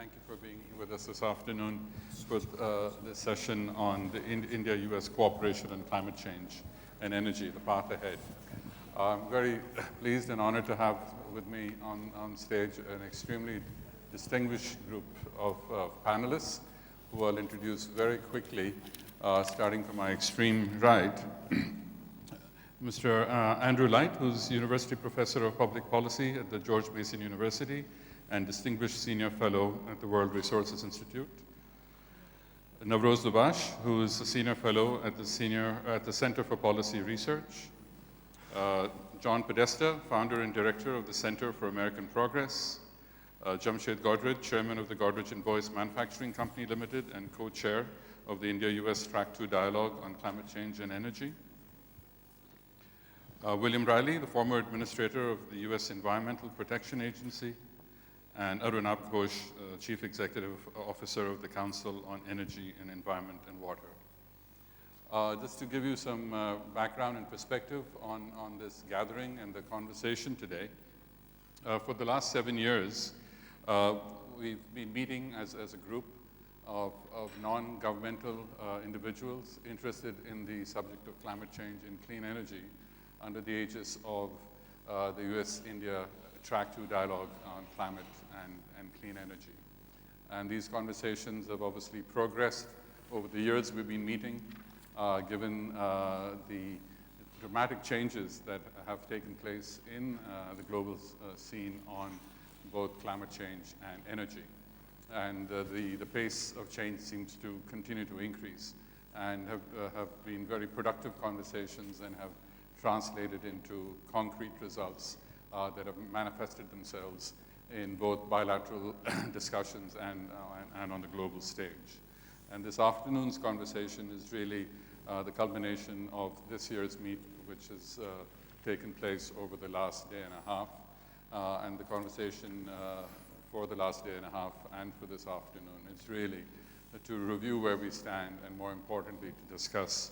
Thank you for being here with us this afternoon for this session on the India-U.S. cooperation on climate change and energy, the path ahead. I'm very pleased and honored to have with me on stage an extremely distinguished group of panelists who I'll introduce very quickly, starting from my extreme right. Mr. Andrew Light, who's University Professor of Public Policy at the George Mason University and Distinguished Senior Fellow at the World Resources Institute. NAVROZ DUBASH, who is a Senior Fellow at the Center for Policy Research. John Podesta, Founder and Director of the Center for American Progress. JAMSHYD Godrej, Chairman of the Godrej and Boyce Manufacturing Company Limited and Co-Chair of the India-U.S. Track 2 Dialogue on Climate Change and Energy. William Reilly, the former Administrator of the U.S. Environmental Protection Agency, and ARUNABHA GHOSH, Chief Executive Officer of the Council on Energy and Environment and Water. Just to give you some background and perspective on this gathering and the conversation today, for the last 7 years, we've been meeting as a group of non-governmental individuals interested in the subject of climate change and clean energy under the aegis of the U.S.-India Track 2 Dialogue on Climate and Clean Energy. And these conversations have obviously progressed over the years we've been meeting, given the dramatic changes that have taken place in the global scene on both climate change and energy. And the pace of change seems to continue to increase and have been very productive conversations and have translated into concrete results that have manifested themselves in both bilateral discussions and on the global stage. And this afternoon's conversation is really the culmination of this year's meet, which has taken place over the last day and a half. And the conversation for the last day and a half and for this afternoon is really to review where we stand and, more importantly, to discuss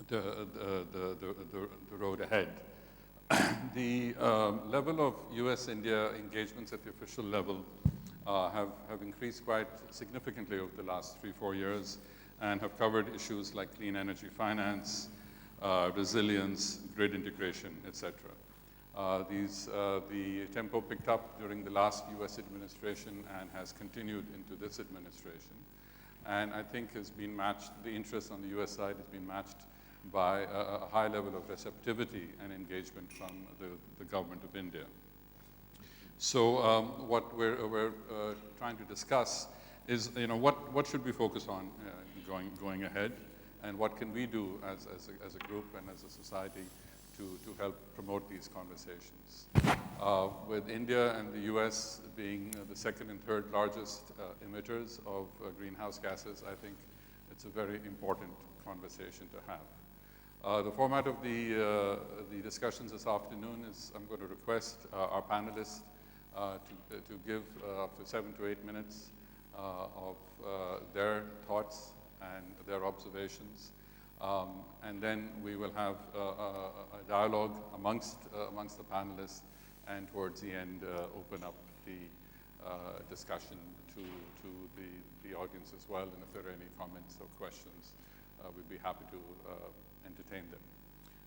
the road ahead. The level of U.S.-India engagements at the official level have increased quite significantly over the last 3-4 years and have covered issues like clean energy finance, resilience, grid integration, etc. The tempo picked up during the last U.S. administration and has continued into this administration. And I think has been matched, the interest on the U.S. side has been matched by a high level of receptivity and engagement from the government of India. So what we're trying to discuss is, what should we focus on going ahead, and what can we do as a group and as a society to help promote these conversations. With India and the US being the second and third largest emitters of greenhouse gases, I think it's a very important conversation to have. The format of the discussions this afternoon is I'm going to request our panelists to give up to 7 to 8 minutes of their thoughts and their observations. And then we will have a dialogue amongst the panelists, and towards the end open up the discussion to the audience as well. And if there are any comments or questions, we'd be happy to entertain them.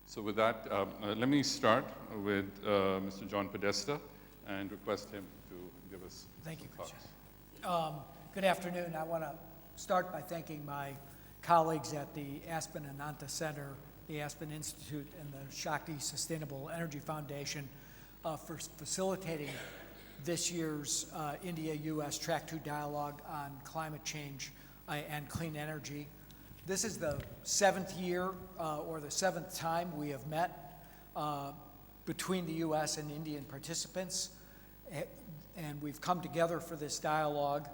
So with that, let me start with Mr. John Podesta and request him to give us Thank you, thoughts. Good afternoon. I want to start by thanking my colleagues at the Aspen Ananta Center, the Aspen Institute, and the Shakti Sustainable Energy Foundation for facilitating this year's India-U.S. Track 2 Dialogue on Climate Change and Clean Energy. This is the 7th year or the 7th time we have met between the U.S. and Indian participants, and we've come together for this dialogue.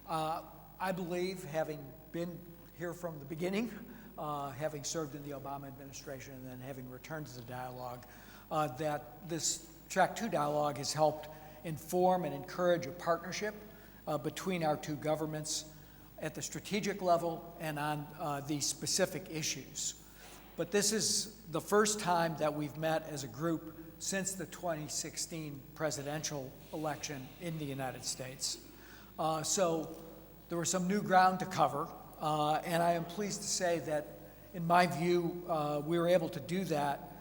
I believe, having been here from the beginning, having served in the Obama administration and then having returned to the dialogue, that this Track 2 dialogue has helped inform and encourage a partnership between our two governments at the strategic level and on these specific issues. But this is the first time that we've met as a group since the 2016 presidential election in the United States. So there was some new ground to cover, and I am pleased to say that, in my view, we were able to do that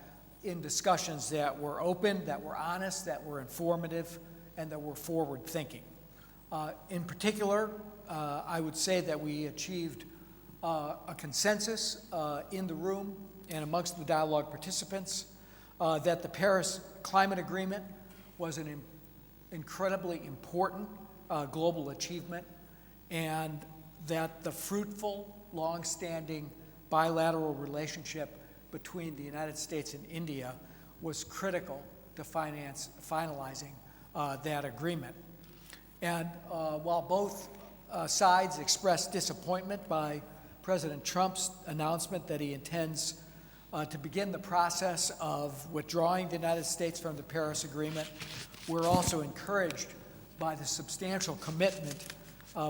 in discussions that were open, that were honest, that were informative, and that were forward-thinking. In particular, I would say that we achieved a consensus in the room and amongst the dialogue participants that the Paris Climate Agreement was an incredibly important global achievement, and that the fruitful, long-standing bilateral relationship between the United States and India was critical to finalizing that agreement. And while both sides expressed disappointment by President Trump's announcement that he intends to begin the process of withdrawing the United States from the Paris Agreement, we're also encouraged by the substantial commitment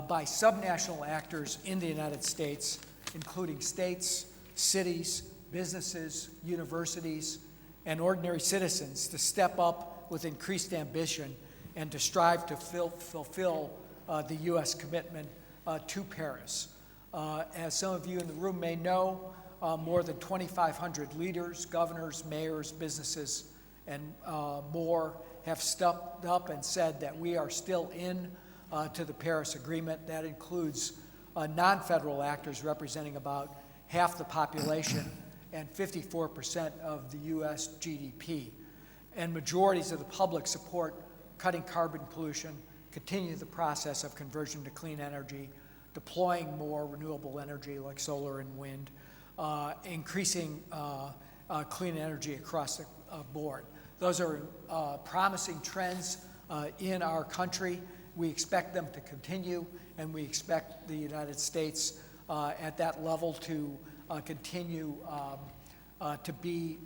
by subnational actors in the United States, including states, cities, businesses, universities, and ordinary citizens, to step up with increased ambition and to strive to fulfill the U.S. commitment to Paris. As some of you in the room may know, more than 2,500 leaders, governors, mayors, businesses, and more have stepped up and said that we are still in to the Paris Agreement. That includes non-federal actors representing about half the population and 54% of the U.S. GDP. And majorities of the public support cutting carbon pollution, continuing the process of conversion to clean energy, deploying more renewable energy like solar and wind, increasing clean energy across the board. Those are promising trends in our country. We expect them to continue, and we expect the United States at that level to continue to be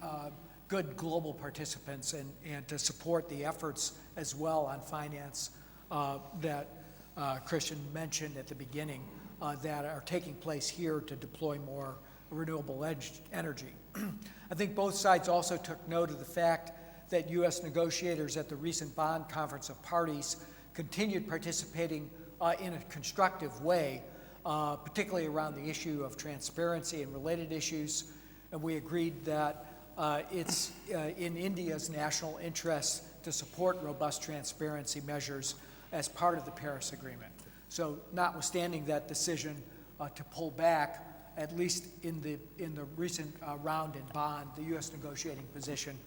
good global participants and to support the efforts as well on finance that Christian mentioned at the beginning that are taking place here to deploy more renewable energy. I think both sides also took note of the fact that U.S. negotiators at the recent Bonn Conference of Parties continued participating in a constructive way, particularly around the issue of transparency and related issues. And we agreed that it's in India's national interest to support robust transparency measures as part of the Paris Agreement. So notwithstanding that decision to pull back, at least in the recent round in Bonn, the U.S. negotiating position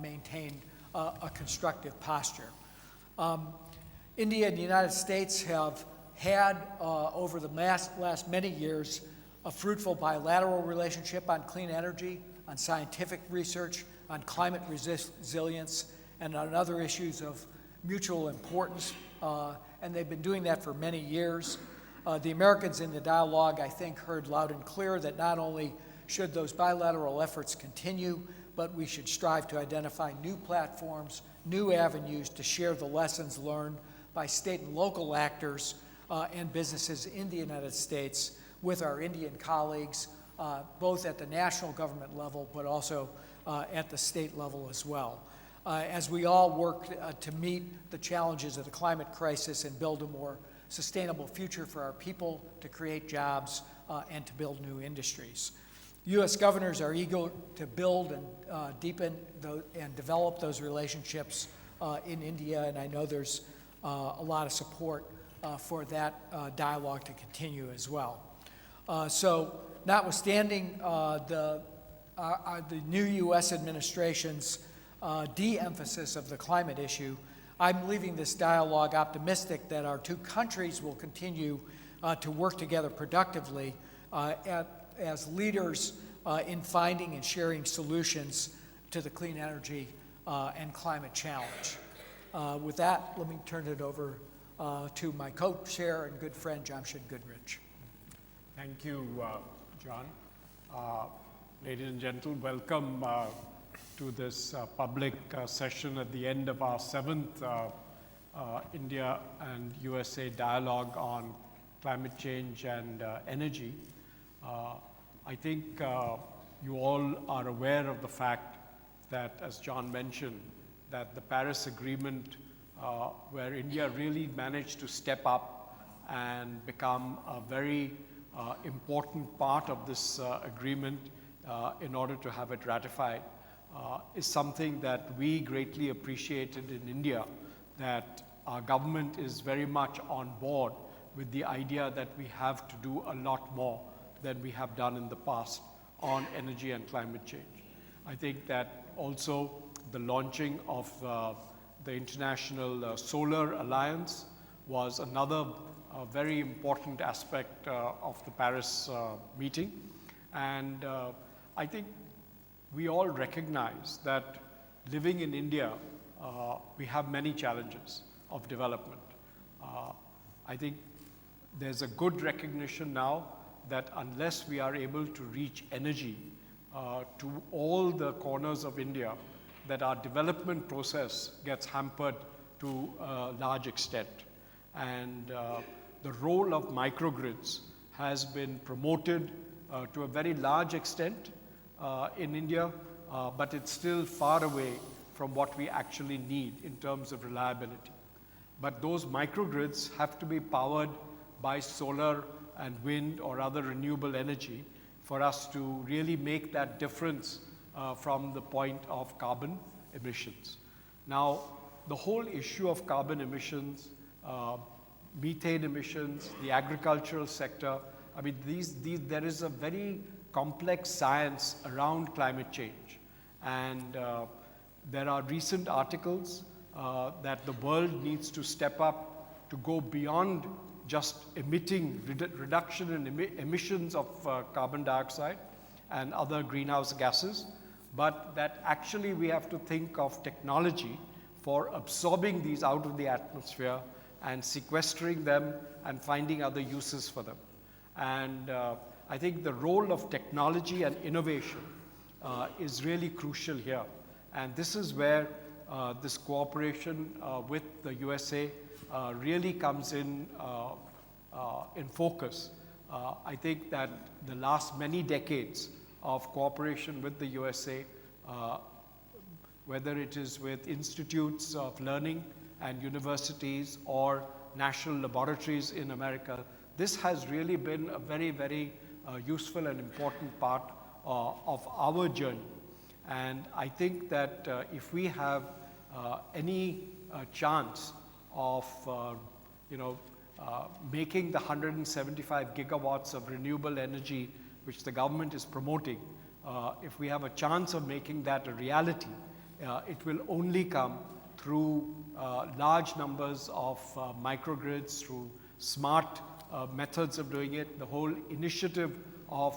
maintained a constructive posture. India and the United States have had, over the last many years, a fruitful bilateral relationship on clean energy, on scientific research, on climate resilience, and on other issues of mutual importance, and they've been doing that for many years. The Americans in the dialogue, I think, heard loud and clear that not only should those bilateral efforts continue, but we should strive to identify new platforms, new avenues to share the lessons learned by state and local actors and businesses in the United States with our Indian colleagues, both at the national government level, but also at the state level as well. As we all work to meet the challenges of the climate crisis and build a more sustainable future for our people, to create jobs, and to build new industries. U.S. governors are eager to build and deepen and develop those relationships in India, and I know there's a lot of support for that dialogue to continue as well. So notwithstanding the new U.S. administration's de-emphasis of the climate issue, I'm leaving this dialogue optimistic that our two countries will continue to work together productively as leaders in finding and sharing solutions to the clean energy and climate challenge. With that, let me turn it over to my co-chair and good friend, JAMSHYD Godrej. Thank you, John. Ladies and gentlemen, welcome to this public session at the end of our 7th India and USA dialogue on climate change and energy. I think you all are aware of the fact that, as John mentioned, that the Paris Agreement, where India really managed to step up and become a very important part of this agreement in order to have it ratified is something that we greatly appreciated in India, that our government is very much on board with the idea that we have to do a lot more than we have done in the past on energy and climate change. I think that also the launching of the International Solar Alliance was another very important aspect of the Paris meeting. And I think we all recognize that living in India, we have many challenges of development. I think there's a good recognition now that unless we are able to reach energy to all the corners of India, that our development process gets hampered to a large extent. And the role of microgrids has been promoted to a very large extent in India, but it's still far away from what we actually need in terms of reliability. But those microgrids have to be powered by solar and wind or other renewable energy for us to really make that difference from the point of carbon emissions. Now, the whole issue of carbon emissions, methane emissions, the agricultural sector, I mean, there is a very complex science around climate change. And there are recent articles that the world needs to step up to go beyond just emitting reduction in emissions of carbon dioxide and other greenhouse gases, but that actually we have to think of technology for absorbing these out of the atmosphere and sequestering them and finding other uses for them. And I think the role of technology and innovation is really crucial here. And this is where this cooperation with the USA really comes in focus. I think that the last many decades of cooperation with the USA, whether it is with institutes of learning and universities or national laboratories in America, this has really been a very, very useful and important part of our journey. And I think that if we have any chance of making the 175 gigawatts of renewable energy which the government is promoting, if we have a chance of making that a reality, it will only come through large numbers of microgrids, through smart methods of doing it. The whole initiative of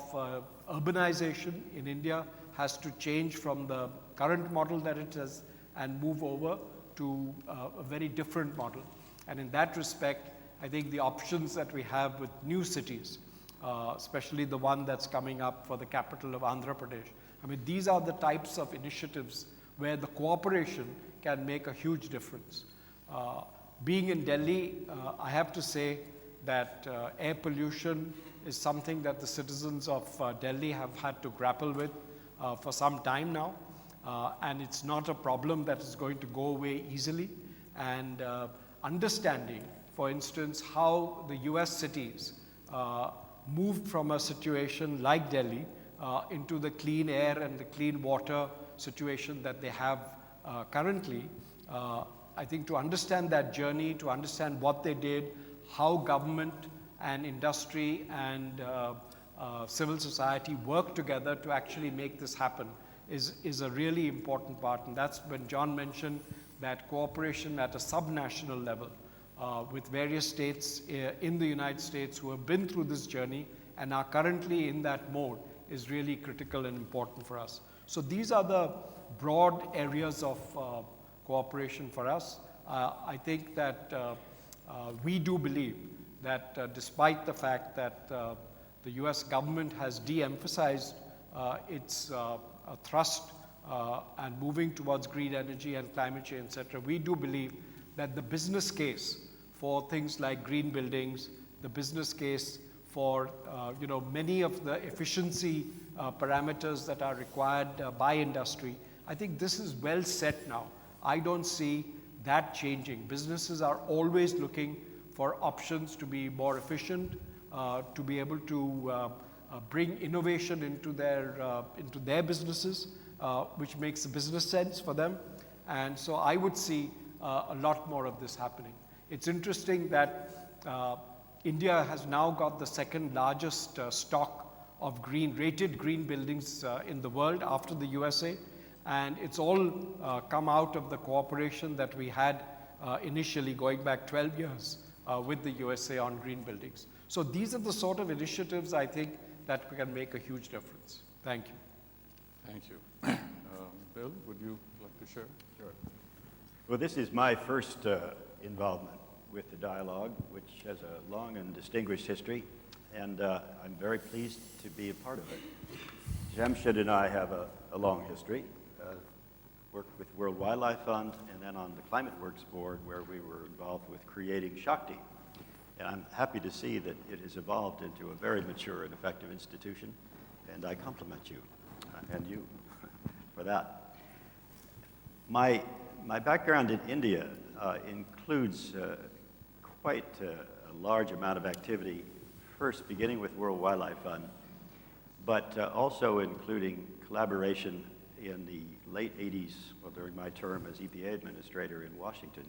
urbanization in India has to change from the current model that it has and move over to a very different model. And in that respect, I think the options that we have with new cities, especially the one that's coming up for the capital of Andhra Pradesh, I mean, these are the types of initiatives where the cooperation can make a huge difference. Being in Delhi, I have to say that air pollution is something that the citizens of Delhi have had to grapple with for some time now. And it's not a problem that is going to go away easily. And understanding, for instance, how the US cities moved from a situation like Delhi into the clean air and the clean water situation that they have currently, I think to understand that journey, to understand what they did, how government and industry and civil society work together to actually make this happen is a really important part. And that's when John mentioned that cooperation at a subnational level with various states in the United States who have been through this journey and are currently in that mode is really critical and important for us. So these are the broad areas of cooperation for us. I think that we do believe that despite the fact that the US government has de-emphasized its thrust and moving towards green energy and climate change, etc., we do believe that the business case for things like green buildings, the business case for many of the efficiency parameters that are required by industry, I think this is well set now. I don't see that changing. Businesses are always looking for options to be more efficient, to be able to bring innovation into their businesses, which makes business sense for them. And so I would see a lot more of this happening. It's interesting that India has now got the second largest stock of rated green buildings in the world after the USA. And it's all come out of the cooperation that we had initially going back 12 years with the USA on green buildings. So these are the sort of initiatives I think that can make a huge difference. Thank you. Thank you. Bill, would you like to share? Sure. Well, this is my first involvement with the dialogue, which has a long and distinguished history, and I'm very pleased to be a part of it. JAMSHYD and I have a long history. Worked with World Wildlife Fund and then on the Climate Works Board, where we were involved with creating Shakti. And I'm happy to see that it has evolved into a very mature and effective institution, and I compliment you and you for that. My background in India includes quite a large amount of activity, first beginning with World Wildlife Fund, but also including collaboration in the late 80s, well, during my term as EPA administrator in Washington,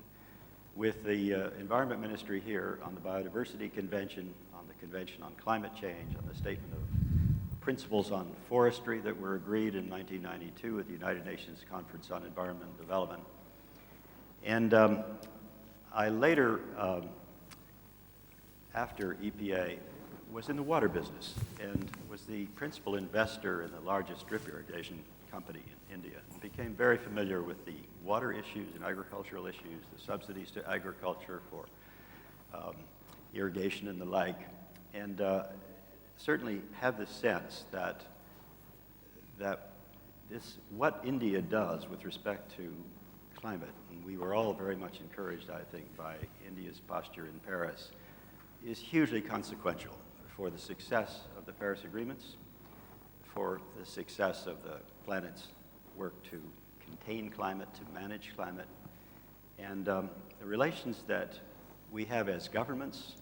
with the Environment Ministry here on the Biodiversity Convention, on the Convention on Climate Change, on the Statement of Principles on Forestry that were agreed in 1992 at the United Nations Conference on Environment and Development. And I later, after EPA, was in the water business and was the principal investor in the largest drip irrigation company in India, and became very familiar with the water issues and agricultural issues, the subsidies to agriculture for irrigation and the like, and certainly have the sense that what India does with respect to climate, and we were all very much encouraged, I think, by India's posture in Paris, is hugely consequential for the success of the Paris agreements, for the success of the planet's work to contain climate, to manage climate, and the relations that we have as governments,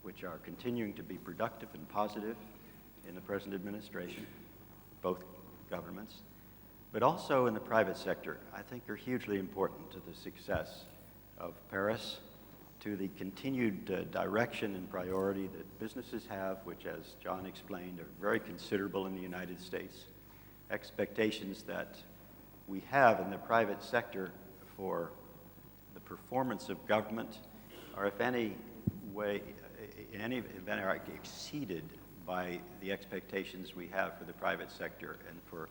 which are continuing to be productive and positive in the present administration, both governments, but also in the private sector, I think are hugely important to the success of Paris, to the continued direction and priority that businesses have, which, as John explained, are very considerable in the United States. Expectations that we have in the private sector for the performance of government are, if any way, in any event, are exceeded by the expectations we have for the private sector and for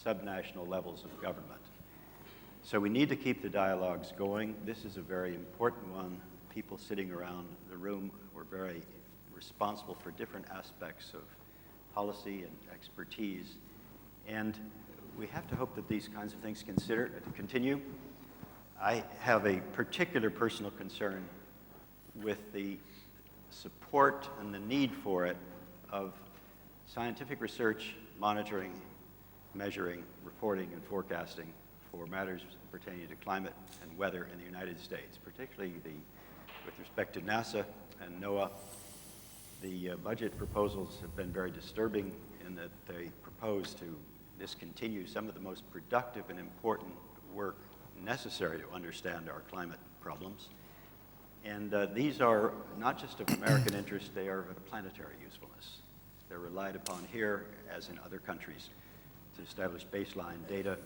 subnational levels of government. So we need to keep the dialogues going. This is a very important one. People sitting around the room were very responsible for different aspects of policy and expertise. And we have to hope that these kinds of things continue. I have a particular personal concern with the support and the need for it of scientific research, monitoring, measuring, reporting, and forecasting for matters pertaining to climate and weather in the United States, particularly with respect to NASA and NOAA. The budget proposals have been very disturbing in that they propose to discontinue some of the most productive and important work necessary to understand our climate problems. And these are not just of American interest, they are of planetary usefulness. They're relied upon here, as in other countries, to establish baseline data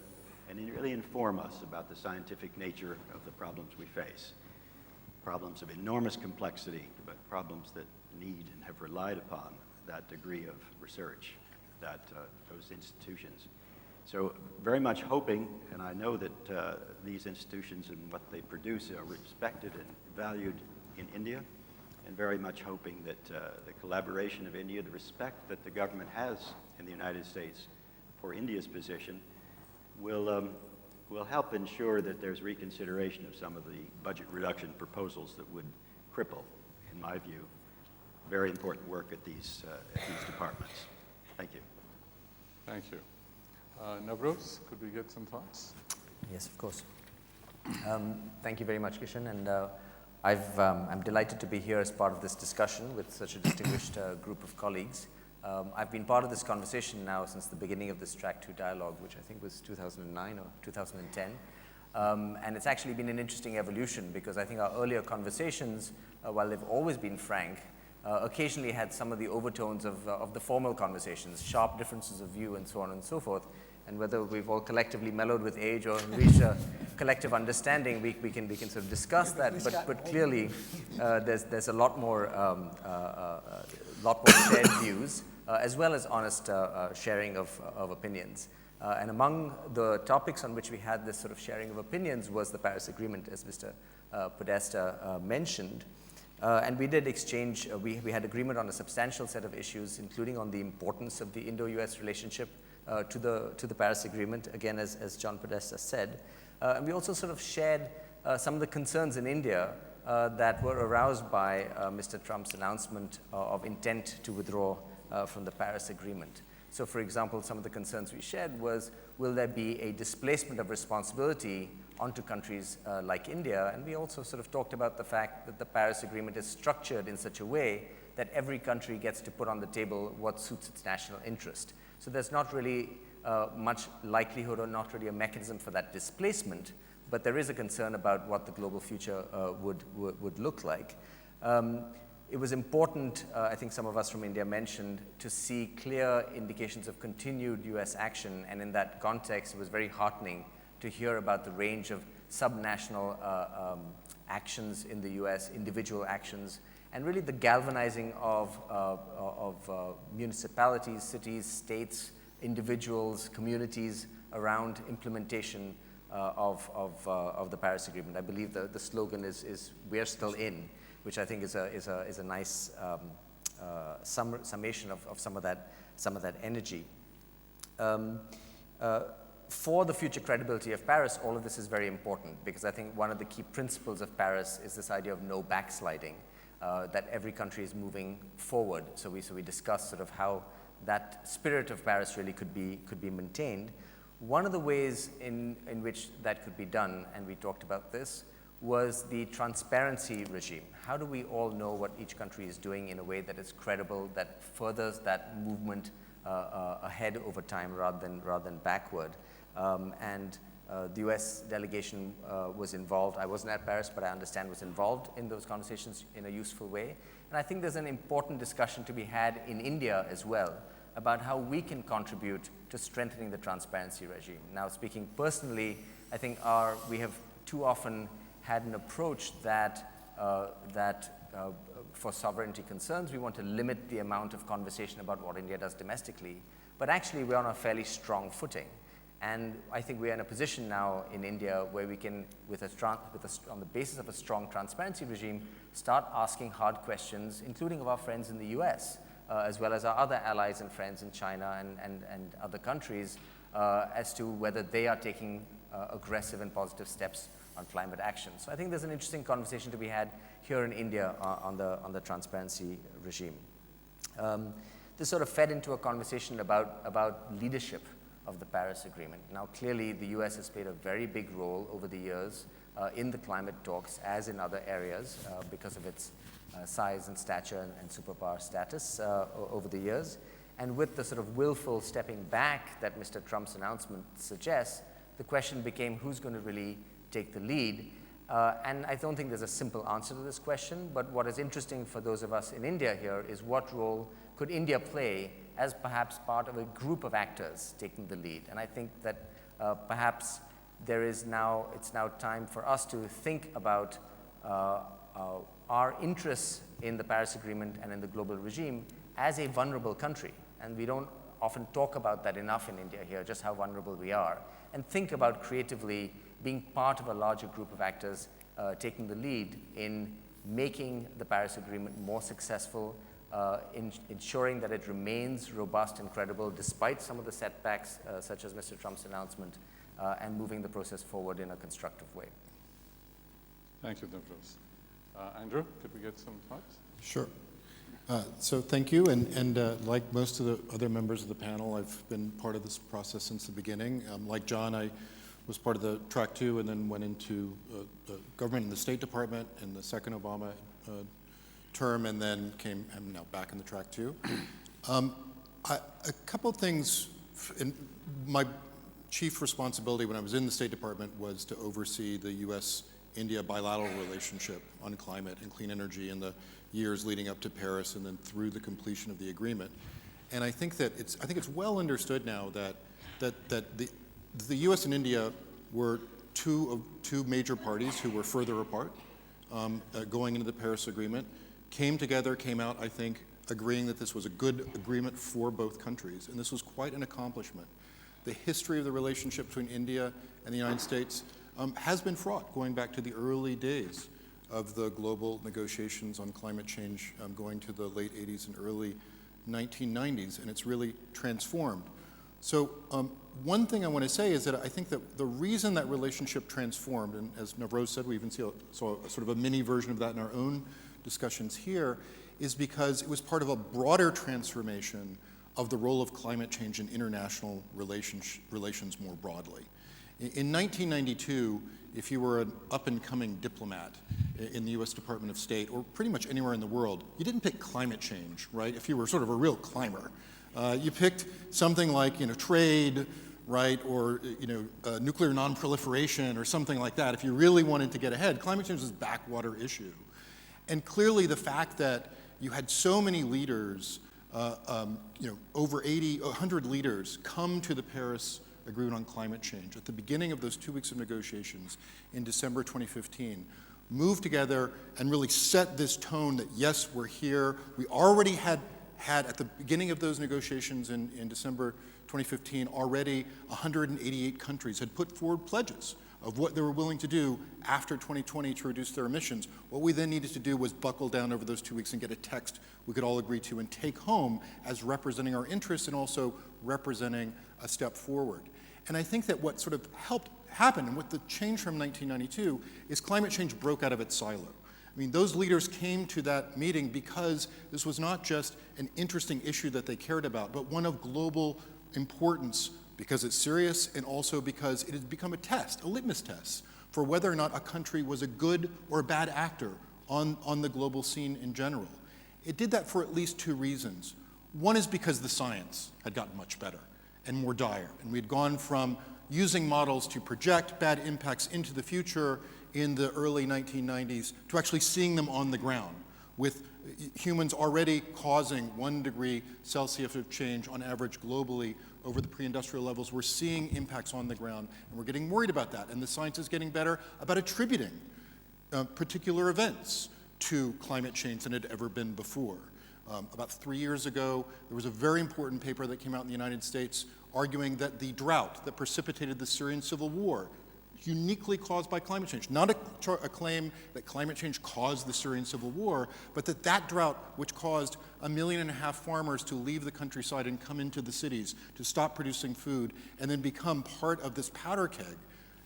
and really inform us about the scientific nature of the problems we face. Problems of enormous complexity, but problems that need and have relied upon that degree of research, those institutions. So very much hoping, and I know that these institutions and what they produce are respected and valued in India, and very much hoping that the collaboration of India, the respect that the government has in the United States for India's position will help ensure that there's reconsideration of some of the budget reduction proposals that would cripple, in my view, very important work at these departments. Thank you. Thank you. NAVROZ, could we get some thoughts? Yes, of course. Thank you very much, Kishan. And I'm delighted to be here as part of this discussion with such a distinguished group of colleagues. I've been part of this conversation now since the beginning of this Track 2 dialogue, which I think was 2009 or 2010. And it's actually been an interesting evolution because I think our earlier conversations, while they've always been frank, occasionally had some of the overtones of the formal conversations, sharp differences of view and so on and so forth. And whether we've all collectively mellowed with age or reached a collective understanding, we can sort of discuss that. But clearly, there's a lot more shared views, as well as honest sharing of opinions. And among the topics on which we had this sort of sharing of opinions was the Paris Agreement, as Mr. Podesta mentioned. And we did exchange, we had agreement on a substantial set of issues, including on the importance of the Indo-U.S. relationship to the Paris Agreement, again, as John Podesta said. And we also sort of shared some of the concerns in India that were aroused by Mr. Trump's announcement of intent to withdraw from the Paris Agreement. So, for example, some of the concerns we shared was, will there be a displacement of responsibility onto countries like India? And we also sort of talked about the fact that the Paris Agreement is structured in such a way that every country gets to put on the table what suits its national interest. So there's not really much likelihood or not really a mechanism for that displacement, but there is a concern about what the global future would look like. It was important, I think some of us from India mentioned, to see clear indications of continued US action, and in that context it was very heartening to hear about the range of subnational actions in the US, individual actions, and really the galvanizing of municipalities, cities, states, individuals, communities around implementation of the Paris Agreement. I believe the slogan is "We're still in," which I think is a nice summation of some of that energy. For the future credibility of Paris, all of this is very important because I think one of the key principles of Paris is this idea of no backsliding. That every country is moving forward. So we discussed sort of how that spirit of Paris really could be maintained. One of the ways in which that could be done, and we talked about this, was the transparency regime. How do we all know what each country is doing in a way that is credible, that furthers that movement ahead over time rather than backward? The US delegation was involved. I wasn't at Paris, but I understand was involved in those conversations in a useful way. And I think there's an important discussion to be had in India as well about how we can contribute to strengthening the transparency regime. Now, speaking personally, I think we have too often had an approach that for sovereignty concerns, we want to limit the amount of conversation about what India does domestically, but actually we're on a fairly strong footing. And I think we're in a position now in India where we can, on the basis of a strong transparency regime, start asking hard questions, including of our friends in the US, as well as our other allies and friends in China and other countries, as to whether they are taking aggressive and positive steps on climate action. So I think there's an interesting conversation to be had here in India on the transparency regime. This sort of fed into a conversation about leadership of the Paris Agreement. Now, clearly, the US has played a very big role over the years in the climate talks, as in other areas, because of its size and stature and superpower status over the years. And with the sort of willful stepping back that Mr. Trump's announcement suggests, the question became who's going to really take the lead. And I don't think there's a simple answer to this question, but what is interesting for those of us in India here is what role could India play as perhaps part of a group of actors taking the lead. And I think that perhaps it's now time for us to think about our interests in the Paris Agreement and in the global regime as a vulnerable country. And we don't often talk about that enough in India here, just how vulnerable we are. And think about creatively being part of a larger group of actors taking the lead in making the Paris Agreement more successful, ensuring that it remains robust and credible despite some of the setbacks such as Mr. Trump's announcement, and moving the process forward in a constructive way. Thank you, NAVROZ. Andrew, could we get some thoughts? Sure. So thank you, and like most of the other members of the panel, I've been part of this process since the beginning. Like John, I was part of the track 2 and then went into government in the State Department in the second Obama term, and then I'm now back in the track 2. A couple of things, my chief responsibility when I was in the State Department was to oversee the U.S.-India bilateral relationship on climate and clean energy in the years leading up to Paris and then through the completion of the agreement. And I think it's well understood now that the U.S. and India were two major parties who were further apart going into the Paris Agreement, came together, came out, I think, agreeing that this was a good agreement for both countries, and this was quite an accomplishment. The history of the relationship between India and the United States has been fraught, going back to the early days of the global negotiations on climate change, going to the late 80s and early 1990s, and it's really transformed. So one thing I want to say is that I think that the reason that relationship transformed, and as NAVROZ said, we even saw sort of a mini version of that in our own discussions here, is because it was part of a broader transformation of the role of climate change in international relations more broadly. In 1992, if you were an up-and-coming diplomat in the U.S. Department of State, or pretty much anywhere in the world, you didn't pick climate change, right? If you were sort of a real climber. You picked something like, trade, right, or, nuclear non-proliferation or something like that. If you really wanted to get ahead, climate change was a backwater issue. And clearly the fact that you had so many leaders, over 100 leaders come to the Paris Agreement on climate change at the beginning of those 2 weeks of negotiations in December 2015, move together and really set this tone that, yes, we're here. We already had at the beginning of those negotiations in December 2015, already 188 countries had put forward pledges of what they were willing to do after 2020 to reduce their emissions. What we then needed to do was buckle down over those 2 weeks and get a text we could all agree to and take home as representing our interests and also representing a step forward. And I think that what sort of helped happen and what the change from 1992 is climate change broke out of its silo. I mean, those leaders came to that meeting because this was not just an interesting issue that they cared about, but one of global importance because it's serious and also because it has become a test, a litmus test, for whether or not a country was a good or a bad actor on the global scene in general. It did that for at least 2 reasons. One is because the science had gotten much better and more dire, and we had gone from using models to project bad impacts into the future in the early 1990s to actually seeing them on the ground, with humans already causing 1 degree Celsius of change on average globally over the pre-industrial levels. We're seeing impacts on the ground, and we're getting worried about that. And the science is getting better about attributing particular events to climate change than it had ever been before. About 3 years ago, there was a very important paper that came out in the United States arguing that the drought that precipitated the Syrian civil war, uniquely caused by climate change, not a claim that climate change caused the Syrian civil war, but that drought, which caused 1.5 million farmers to leave the countryside and come into the cities to stop producing food and then become part of this powder keg,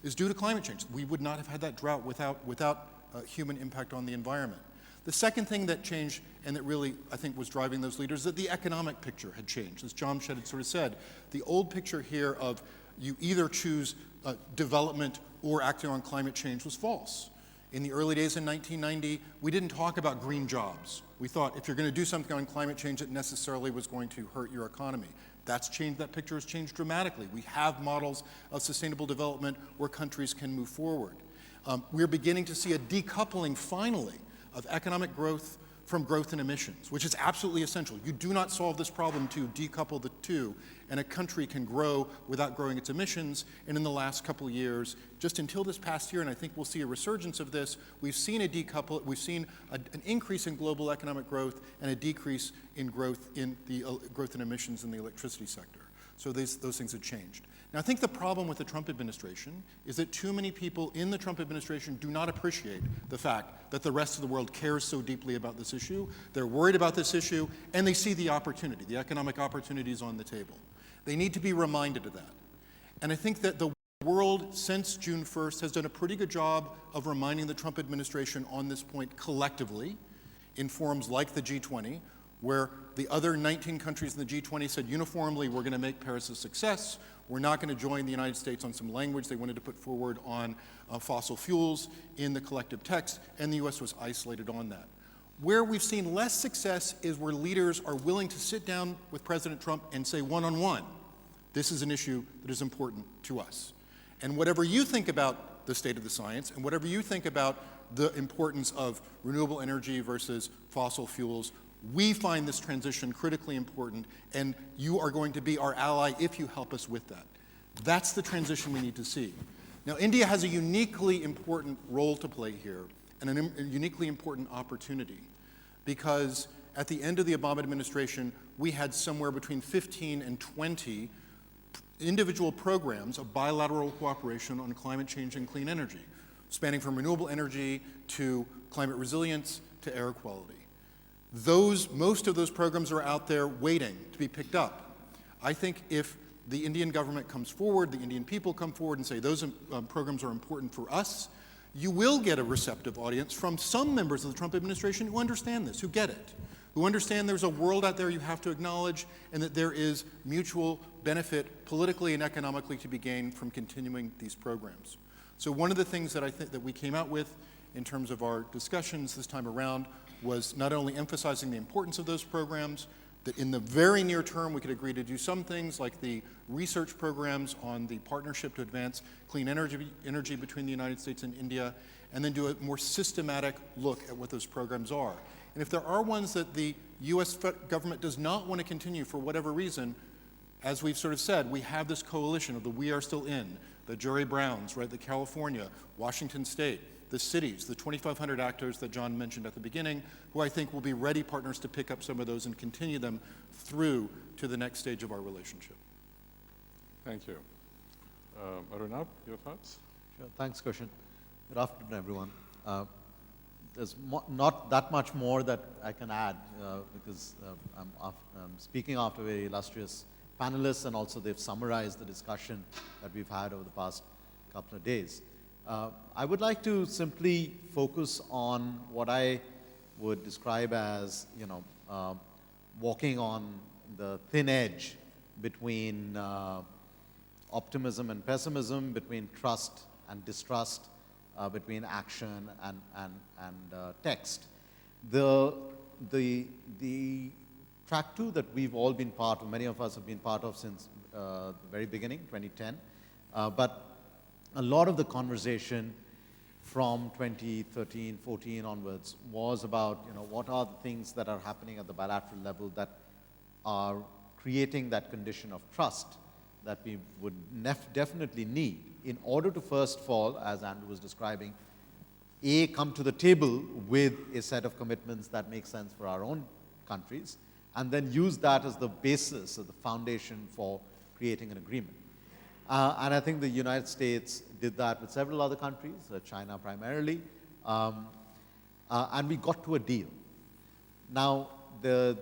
is due to climate change. We would not have had that drought without human impact on the environment. The second thing that changed, and that really, I think, was driving those leaders, is that the economic picture had changed. As JAMSHYD had sort of said, the old picture here of you either choose development or acting on climate change was false. In the early days in 1990, we didn't talk about green jobs. We thought if you're going to do something on climate change, it necessarily was going to hurt your economy. That's changed. That picture has changed dramatically. We have models of sustainable development where countries can move forward. We're beginning to see a decoupling, finally, of economic growth from growth in emissions, which is absolutely essential. You do not solve this problem to decouple the two, and a country can grow without growing its emissions. And in the last couple of years, just until this past year, and I think we'll see a resurgence of this, we've seen an increase in global economic growth and a decrease in growth in emissions in the electricity sector. So those things have changed. Now, I think the problem with the Trump administration is that too many people in the Trump administration do not appreciate the fact that the rest of the world cares so deeply about this issue. They're worried about this issue, and they see the opportunity, the economic opportunities on the table. They need to be reminded of that. And I think that the world since June 1st has done a pretty good job of reminding the Trump administration on this point collectively in forums like the G20, where the other 19 countries in the G20 said uniformly, we're going to make Paris a success. We're not going to join the United States on some language they wanted to put forward on fossil fuels in the collective text, and the US was isolated on that. Where we've seen less success is where leaders are willing to sit down with President Trump and say one-on-one, this is an issue that is important to us. And whatever you think about the state of the science, and whatever you think about the importance of renewable energy versus fossil fuels, we find this transition critically important, and you are going to be our ally if you help us with that. That's the transition we need to see. Now, India has a uniquely important role to play here, and a uniquely important opportunity, because at the end of the Obama administration, we had somewhere between 15 and 20 individual programs of bilateral cooperation on climate change and clean energy, spanning from renewable energy to climate resilience to air quality. Most of those programs are out there waiting to be picked up. I think if the Indian government comes forward, the Indian people come forward and say those programs are important for us, you will get a receptive audience from some members of the Trump administration who understand this, who get it, who understand there's a world out there you have to acknowledge and that there is mutual benefit politically and economically to be gained from continuing these programs. So one of the things that I think that we came out with in terms of our discussions this time around was not only emphasizing the importance of those programs, that in the very near term we could agree to do some things like the research programs on the partnership to advance clean energy between the United States and India, and then do a more systematic look at what those programs are. And if there are ones that the US government does not want to continue for whatever reason, as we've sort of said, we have this coalition of the We Are Still In, the Jerry Browns, right, the California, Washington State, the cities, the 2,500 actors that John mentioned at the beginning, who I think will be ready partners to pick up some of those and continue them through to the next stage of our relationship. Thank you. Arunabh, your thoughts? Sure. Thanks, Krishan. Good afternoon, everyone. There's not that much more that I can add because I'm speaking after very illustrious panelists, and also they've summarized the discussion that we've had over the past couple of days. I would like to simply focus on what I would describe as, walking on the thin edge between optimism and pessimism, between trust and distrust, between action and text. The track 2 that we've all been part of, many of us have been part of since the very beginning, 2010, but a lot of the conversation from 2013, 14 onwards was about, what are the things that are happening at the bilateral level that are creating that condition of trust that we would definitely need in order to, first of all, as Andrew was describing, come to the table with a set of commitments that make sense for our own countries, and then use that as the basis, as the foundation for creating an agreement. And I think the United States did that with several other countries, China primarily, and we got to a deal. Now, the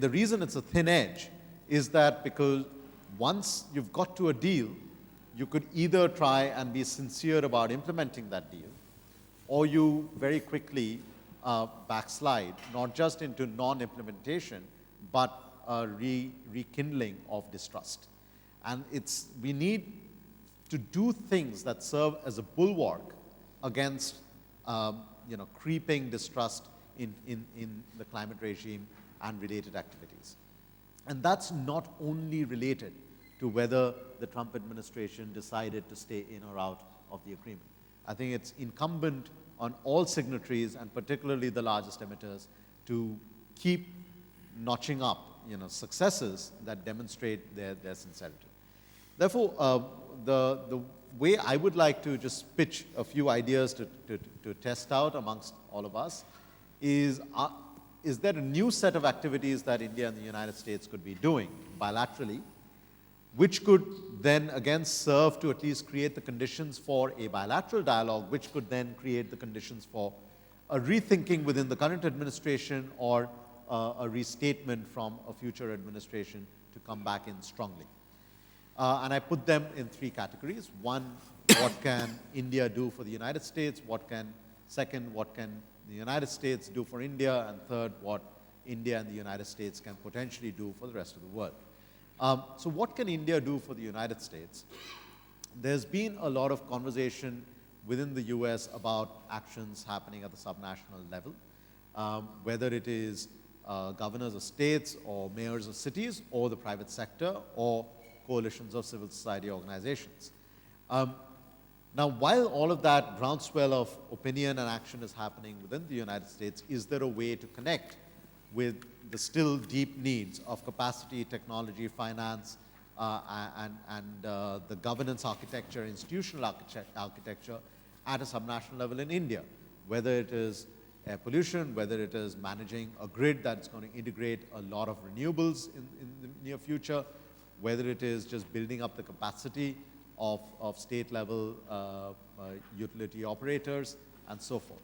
reason it's a thin edge is that because once you've got to a deal, you could either try and be sincere about implementing that deal, or you very quickly backslide, not just into non-implementation, but a rekindling of distrust. And we need to do things that serve as a bulwark against creeping distrust in the climate regime and related activities. And that's not only related to whether the Trump administration decided to stay in or out of the agreement. I think it's incumbent on all signatories, and particularly the largest emitters, to keep notching up successes that demonstrate their sincerity. Therefore, the way I would like to just pitch a few ideas to test out amongst all of us is there a new set of activities that India and the United States could be doing bilaterally, which could then again serve to at least create the conditions for a bilateral dialogue, which could then create the conditions for a rethinking within the current administration or a restatement from a future administration to come back in strongly. And I put them in 3 categories. One, what can India do for the United States? Second, what can the United States do for India? And third, what India and the United States can potentially do for the rest of the world. So what can India do for the United States? There's been a lot of conversation within the US about actions happening at the subnational level, whether it is governors of states or mayors of cities or the private sector or coalitions of civil society organizations. Now, while all of that groundswell of opinion and action is happening within the United States, is there a way to connect with the still deep needs of capacity, technology, finance, and the governance architecture, institutional architecture at a subnational level in India, whether it is air pollution, whether it is managing a grid that's going to integrate a lot of renewables in the near future, whether it is just building up the capacity of state-level utility operators, and so forth.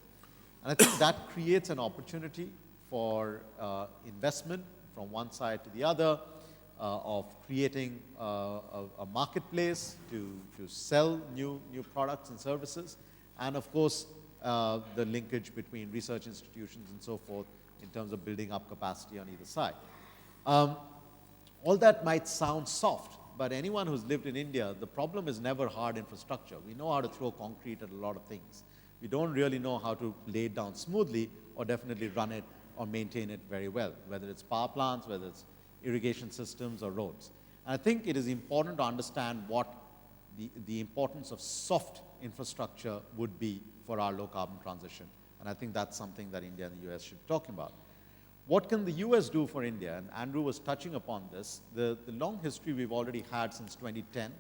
And I think that creates an opportunity for investment from one side to the other, of creating a marketplace to sell new products and services, and of course, the linkage between research institutions and so forth in terms of building up capacity on either side. All that might sound soft, but anyone who's lived in India, the problem is never hard infrastructure. We know how to throw concrete at a lot of things. We don't really know how to lay it down smoothly or definitely run it or maintain it very well, whether it's power plants, whether it's irrigation systems or roads. And I think it is important to understand what the importance of soft infrastructure would be for our low carbon transition. And I think that's something that India and the US should be talking about. What can the US do for India? And Andrew was touching upon this. The long history we've already had since 2010,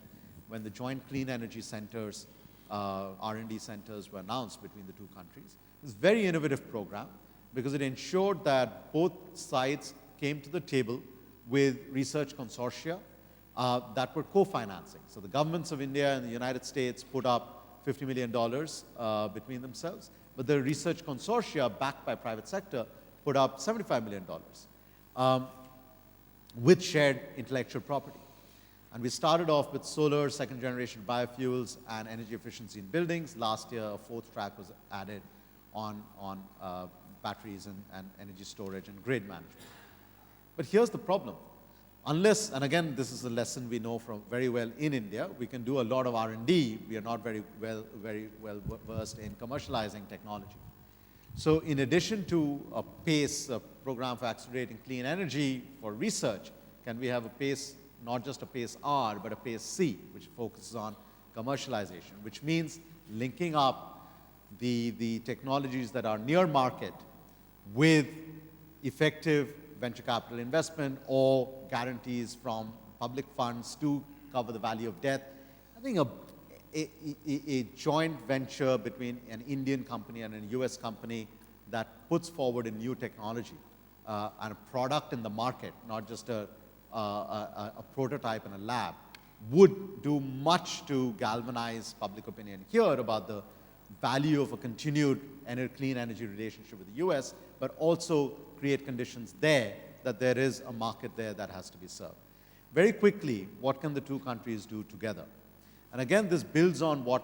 when the joint clean energy centers, R&D centers were announced between the two countries. It's a very innovative program because it ensured that both sides came to the table with research consortia that were co-financing. So the governments of India and the United States put up $50 million between themselves, but the research consortia backed by private sector put up $75 million with shared intellectual property. And we started off with solar, second generation biofuels, and energy efficiency in buildings. Last year, a fourth track was added on batteries and energy storage and grid management. But here's the problem. Unless, and again, this is a lesson we know from very well in India, we can do a lot of R&D. We are not very well versed in commercializing technology. So in addition to a PACE, a program for accelerating clean energy for research, can we have a PACE, not just a PACE R, but a PACE C, which focuses on commercialization, which means linking up the technologies that are near market with effective venture capital investment or guarantees from public funds to cover the value of debt. I think a joint venture between an Indian company and a US company that puts forward a new technology and a product in the market, not just a prototype in a lab, would do much to galvanize public opinion here about the value of a continued clean energy relationship with the US, but also create conditions there that there is a market there that has to be served. Very quickly, what can the two countries do together? And again, this builds on what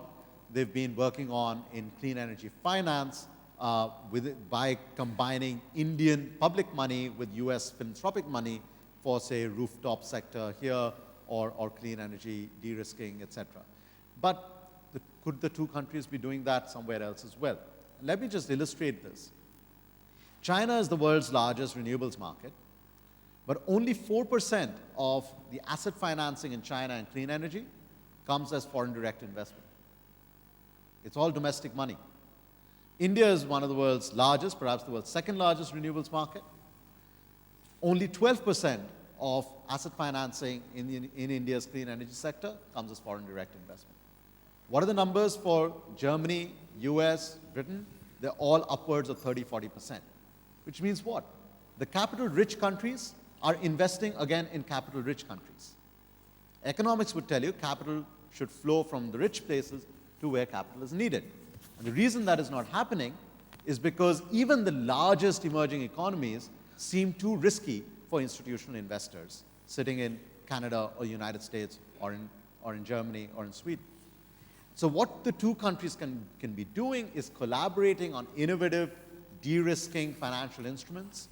they've been working on in clean energy finance by combining Indian public money with US philanthropic money for, say, rooftop sector here or clean energy de-risking, etc. But could the two countries be doing that somewhere else as well? Let me just illustrate this. China is the world's largest renewables market, but only 4% of the asset financing in China in clean energy comes as foreign direct investment. It's all domestic money. India is one of the world's largest, perhaps the world's second largest renewables market. Only 12% of asset financing in India's clean energy sector comes as foreign direct investment. What are the numbers for Germany, US, Britain? They're all upwards of 30–40%, which means what? The capital-rich countries are investing again in capital-rich countries. Economics would tell you capital should flow from the rich places to where capital is needed. And the reason that is not happening is because even the largest emerging economies seem too risky for institutional investors sitting in Canada or United States or in Germany or in Sweden. So what the two countries can be doing is collaborating on innovative de-risking financial instruments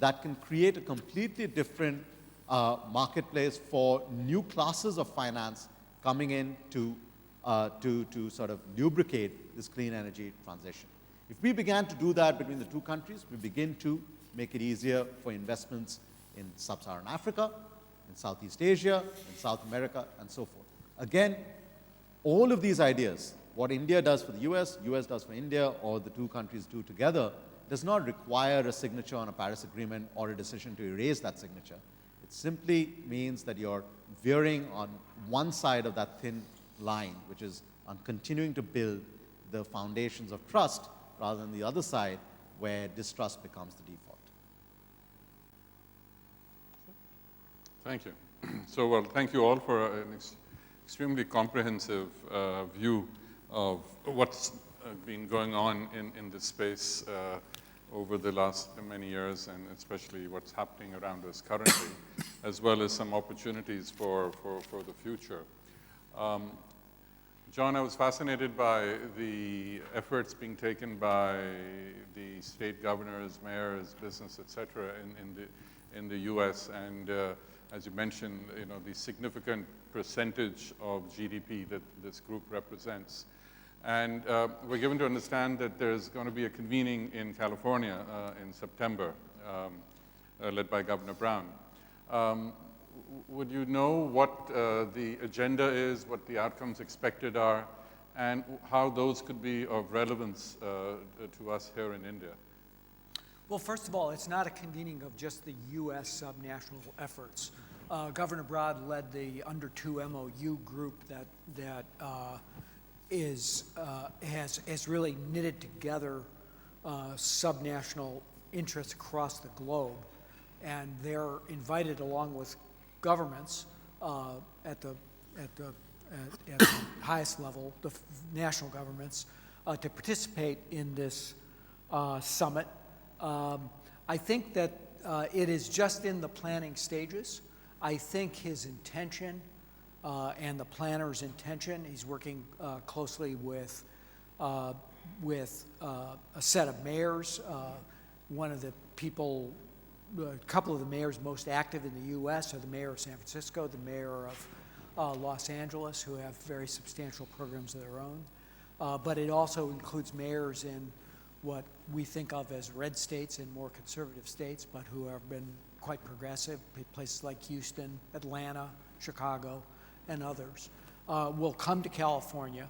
that can create a completely different marketplace for new classes of finance coming in to sort of lubricate this clean energy transition. If we began to do that between the two countries, we begin to make it easier for investments in sub-Saharan Africa, in Southeast Asia, in South America, and so forth. Again, all of these ideas, what India does for the US does for India, or the two countries do together, does not require a signature on a Paris Agreement or a decision to erase that signature. It simply means that you're veering on one side of that thin line, which is on continuing to build the foundations of trust, rather than the other side where distrust becomes the default. Thank you. So, well, thank you all for an extremely comprehensive view of what's been going on in this space over the last many years, and especially what's happening around us currently, as well as some opportunities for the future. John, I was fascinated by the efforts being taken by the state governors, mayors, business, et cetera, in the US, and as you mentioned, the significant percentage of GDP that this group represents. And we're given to understand that there's going to be a convening in California in September, led by Governor Brown. Would you know what the agenda is, what the outcomes expected are, and how those could be of relevance to us here in India? Well, first of all, it's not a convening of just the U.S. subnational efforts. Governor Broad led the Under 2 MOU group that has really knitted together subnational interests across the globe, and they're invited along with governments at the highest level, the national governments, to participate in this summit. I think that it is just in the planning stages. I think his intention and the planner's intention, he's working closely with a set of mayors, one of the people, a couple of the mayors most active in the U.S. are the mayor of San Francisco, the mayor of Los Angeles, who have very substantial programs of their own. But it also includes mayors in what we think of as red states and more conservative states, but who have been quite progressive, places like Houston, Atlanta, Chicago, and others, will come to California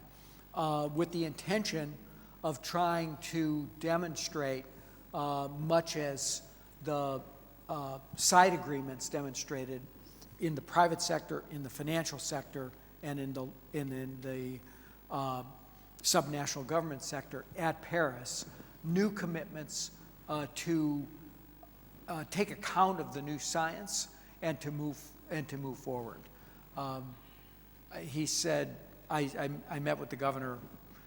with the intention of trying to demonstrate, much as the side agreements demonstrated in the private sector, in the financial sector, and in the subnational government sector at Paris, new commitments to take account of the new science and to move forward. He said, I met with the governor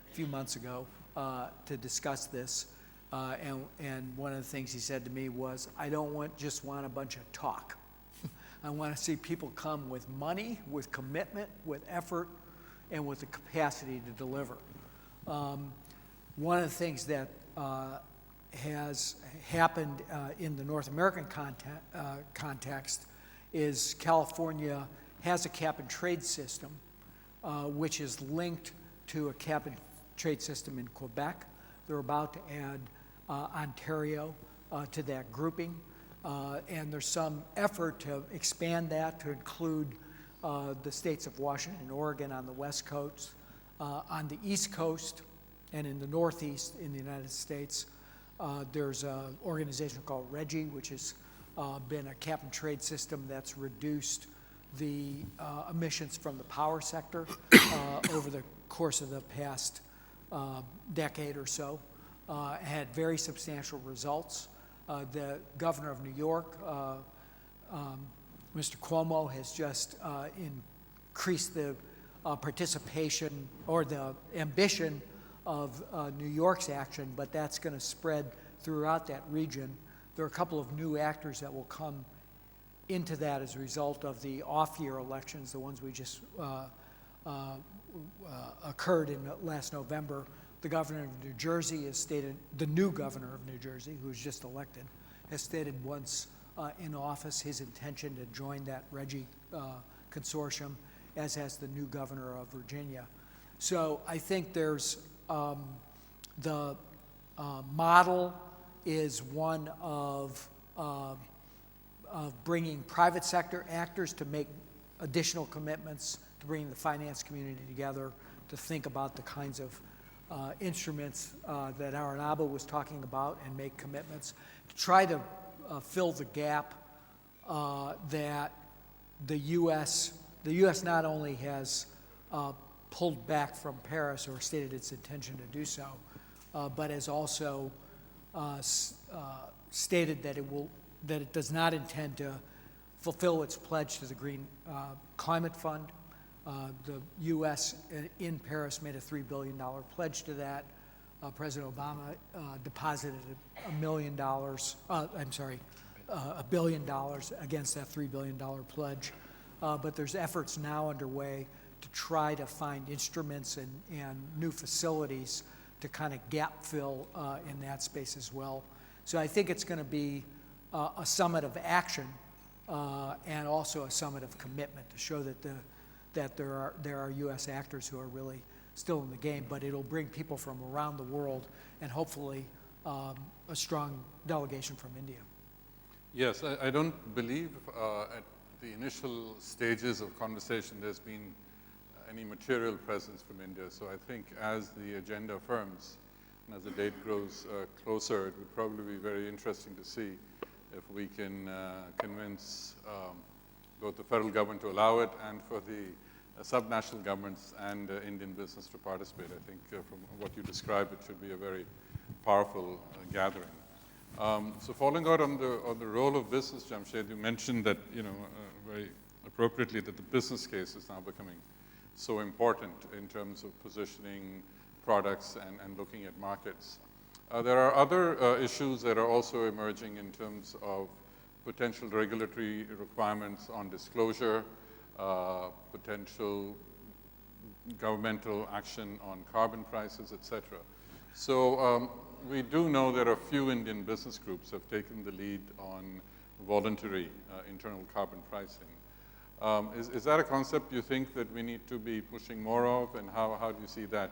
a few months ago to discuss this, and one of the things he said to me was, I don't just want a bunch of talk. I want to see people come with money, with commitment, with effort, and with the capacity to deliver. One of the things that has happened in the North American context is California has a cap and trade system, which is linked to a cap and trade system in Quebec. They're about to add Ontario to that grouping, and there's some effort to expand that to include the states of Washington and Oregon on the West Coast. On the East Coast and in the Northeast in the United States, there's an organization called REGI, which has been a cap and trade system that's reduced the emissions from the power sector over the course of the past decade or so, had very substantial results. The governor of New York, Mr. Cuomo, has just increased the participation or the ambition of New York's action, but that's going to spread throughout that region. There are a couple of new actors that will come into that as a result of the off-year elections, the ones we just occurred in last November. The governor of New Jersey has stated, the new governor of New Jersey, who was just elected, has stated once in office his intention to join that REGI consortium, as has the new governor of Virginia. So I think there's the model is one of bringing private sector actors to make additional commitments, to bring the finance community together, to think about the kinds of instruments that ARUNABHA was talking about and make commitments, to try to fill the gap that the U.S. not only has pulled back from Paris or stated its intention to do so, but has also stated that it does not intend to fulfill its pledge to the Green Climate Fund. The U.S. in Paris made a $3 billion pledge to that. President Obama deposited $1 billion against that $3 billion pledge. But there's efforts now underway to try to find instruments and new facilities to kind of gap fill in that space as well. So I think it's going to be a summit of action and also a summit of commitment to show that there are U.S. actors who are really still in the game, but it'll bring people from around the world and hopefully a strong delegation from India. Yes, I don't believe at the initial stages of conversation there's been any material presence from India. So I think as the agenda firms and as the date grows closer, it would probably be very interesting to see if we can convince both the federal government to allow it and for the subnational governments and Indian business to participate. I think from what you described, it should be a very powerful gathering. So following out on the role of business, JAMSHYD, you mentioned that, very appropriately that the business case is now becoming so important in terms of positioning products and looking at markets. There are other issues that are also emerging in terms of potential regulatory requirements on disclosure, potential governmental action on carbon prices, et cetera. So we do know that a few Indian business groups have taken the lead on voluntary internal carbon pricing. Is that a concept you think that we need to be pushing more of, and how do you see that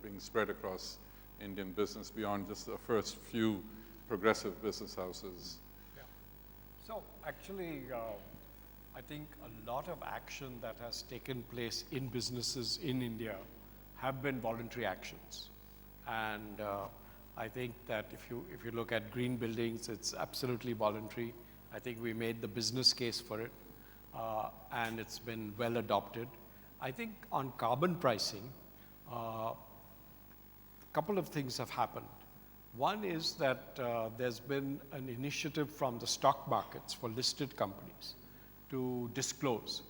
being spread across Indian business beyond just the first few progressive business houses? Yeah. So actually, I think a lot of action that has taken place in businesses in India have been voluntary actions. And I think that if you look at green buildings, it's absolutely voluntary. I think we made the business case for it, and it's been well adopted. I think on carbon pricing, a couple of things have happened. One is that there's been an initiative from the stock markets for listed companies to disclose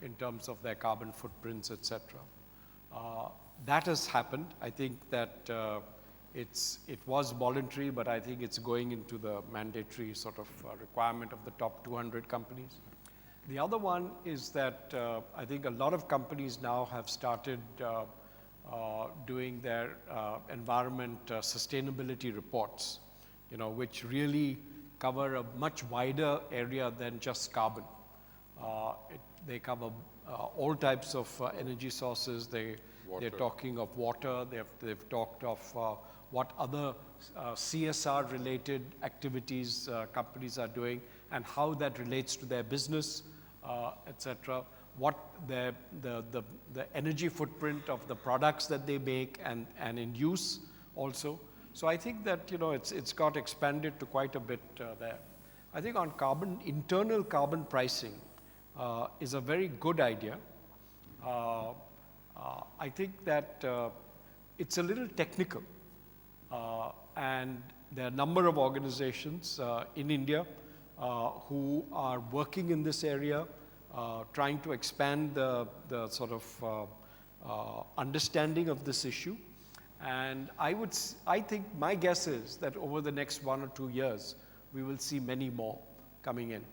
in terms of their carbon footprints, et cetera. That has happened. I think that it was voluntary, but I think it's going into the mandatory sort of requirement of the top 200 companies. The other one is that I think a lot of companies now have started doing their environment sustainability reports, which really cover a much wider area than just carbon. They cover all types of energy sources. They're talking of water. They've talked of what other CSR-related activities companies are doing and how that relates to their business, etc. What the energy footprint of the products that they make and in use also. So I think that it's got expanded to quite a bit there. I think on internal carbon pricing is a very good idea. I think that it's a little technical, and there are a number of organizations in India who are working in this area, trying to expand the sort of understanding of this issue. And I think my guess is that over the next 1 or 2 years, we will see many more coming in.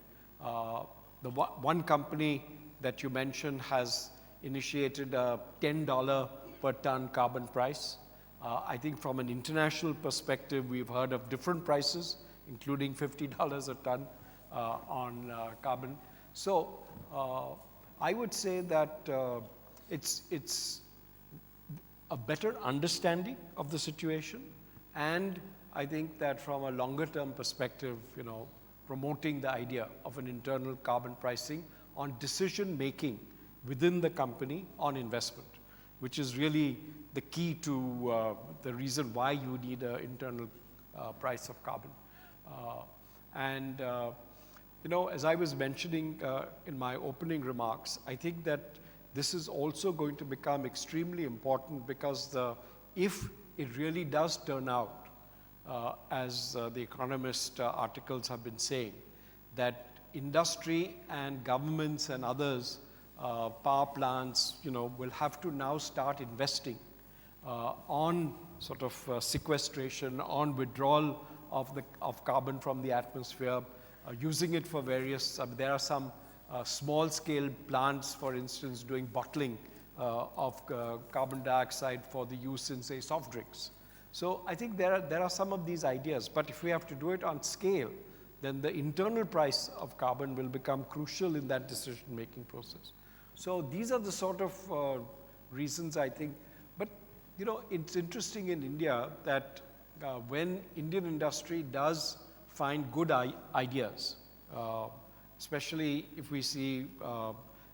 The one company that you mentioned has initiated a $10 per ton carbon price. I think from an international perspective, we've heard of different prices including $50 a ton on carbon. So I would say that it's a better understanding of the situation, and I think that from a longer term perspective, promoting the idea of an internal carbon pricing on decision making within the company on investment, which is really the key to the reason why you need an internal price of carbon. As I was mentioning in my opening remarks, I think that this is also going to become extremely important because if it really does turn out, as the Economist articles have been saying, that industry and governments and others, power plants, will have to now start investing on sort of sequestration, on withdrawal of carbon from the atmosphere, using it for various, there are some small scale plants, for instance, doing bottling of carbon dioxide for the use in, say, soft drinks. So I think there are some of these ideas, but if we have to do it on scale, then the internal price of carbon will become crucial in that decision-making process. So these are the sort of reasons I think. But it's interesting in India that when Indian industry does find good ideas, especially if we see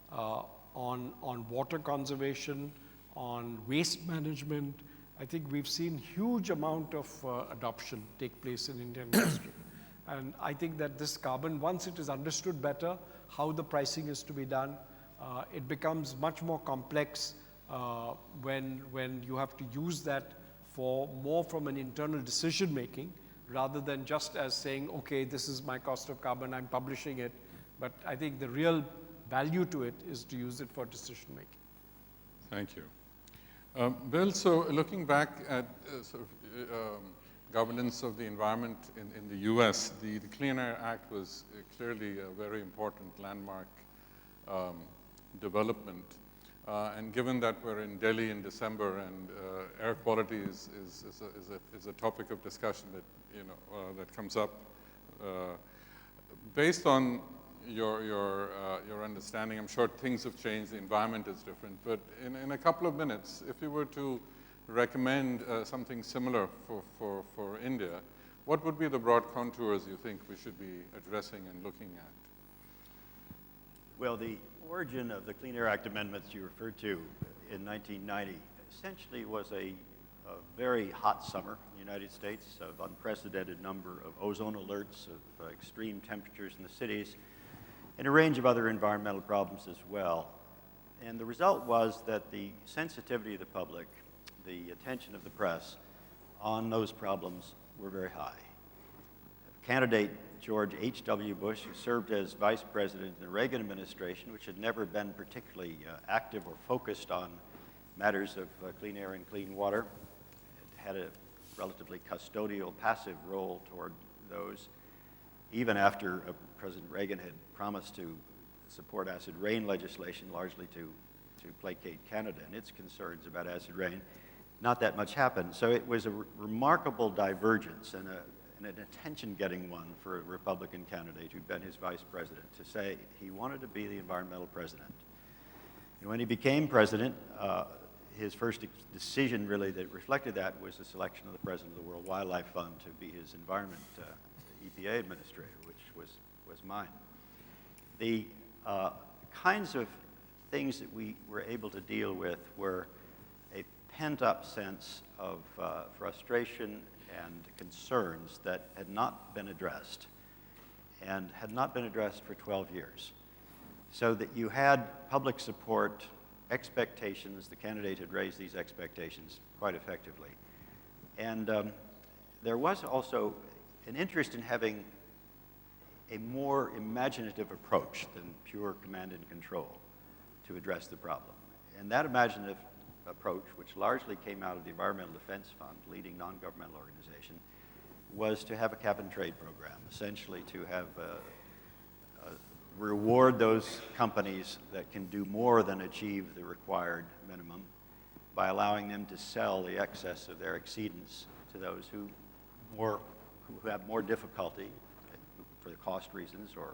on water conservation, on waste management, I think we've seen huge amount of adoption take place in Indian industry. And I think that this carbon, once it is understood better how the pricing is to be done, it becomes much more complex when you have to use that for more from an internal decision making rather than just as saying, okay, this is my cost of carbon, I'm publishing it. But I think the real value to it is to use it for decision making. Thank you. Bill, so looking back at governance of the environment in the U.S., the Clean Air Act was clearly a very important landmark development. And given that we're in Delhi in December and air quality is a topic of discussion that, that comes up, based on your understanding, I'm sure things have changed, the environment is different, but in a couple of minutes, if you were to recommend something similar for India, what would be the broad contours you think we should be addressing and looking at? Well, the origin of the Clean Air Act amendments you referred to in 1990 essentially was a very hot summer in the United States, of unprecedented number of ozone alerts, of extreme temperatures in the cities, and a range of other environmental problems as well. And the result was that the sensitivity of the public, the attention of the press on those problems were very high. Candidate George H.W. Bush, who served as vice president in the Reagan administration, which had never been particularly active or focused on matters of clean air and clean water, had a relatively custodial, passive role toward those, even after President Reagan had promised to support acid rain legislation, largely to placate Canada and its concerns about acid rain. Not that much happened. So it was a remarkable divergence and an attention-getting one for a Republican candidate who'd been his vice president to say he wanted to be the environmental president. And when he became president, his first decision really that reflected that was the selection of the president of the World Wildlife Fund to be his environment EPA administrator, which was mine. The kinds of things that we were able to deal with were a pent-up sense of frustration and concerns that had not been addressed, and had not been addressed for 12 years. So that you had public support, expectations, the candidate had raised these expectations quite effectively. And there was also an interest in having a more imaginative approach than pure command and control to address the problem. And that imaginative approach, which largely came out of the Environmental Defense Fund, leading non-governmental organization, was to have a cap-and-trade program, essentially to have reward those companies that can do more than achieve the required minimum by allowing them to sell the excess of their exceedance to those who more who have more difficulty for the cost reasons or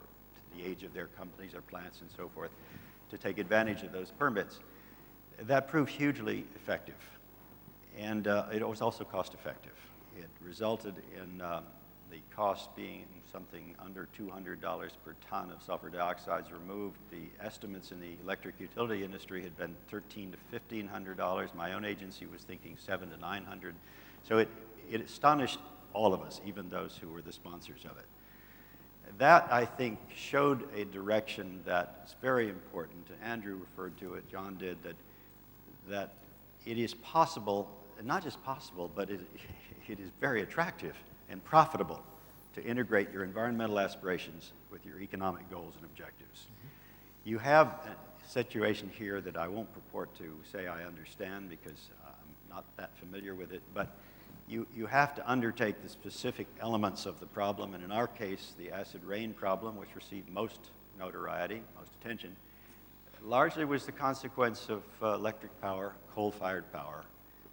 the age of their companies or plants and so forth to take advantage of those permits. That proved hugely effective. And it was also cost effective. It resulted in the cost being something under $200 per ton of sulfur dioxides removed. The estimates in the electric utility industry had been $1,300 to $1,500. My own agency was thinking $700 to $900. So it astonished all of us, even those who were the sponsors of it. That, I think, showed a direction that's very important. And Andrew referred to it, John did, that it is possible, and not just possible, but it is very attractive and profitable to integrate your environmental aspirations with your economic goals and objectives. Mm-hmm. You have a situation here that I won't purport to say I understand because I'm not that familiar with it, but you have to undertake the specific elements of the problem, and in our case, the acid rain problem, which received most notoriety, most attention, largely was the consequence of electric power, coal-fired power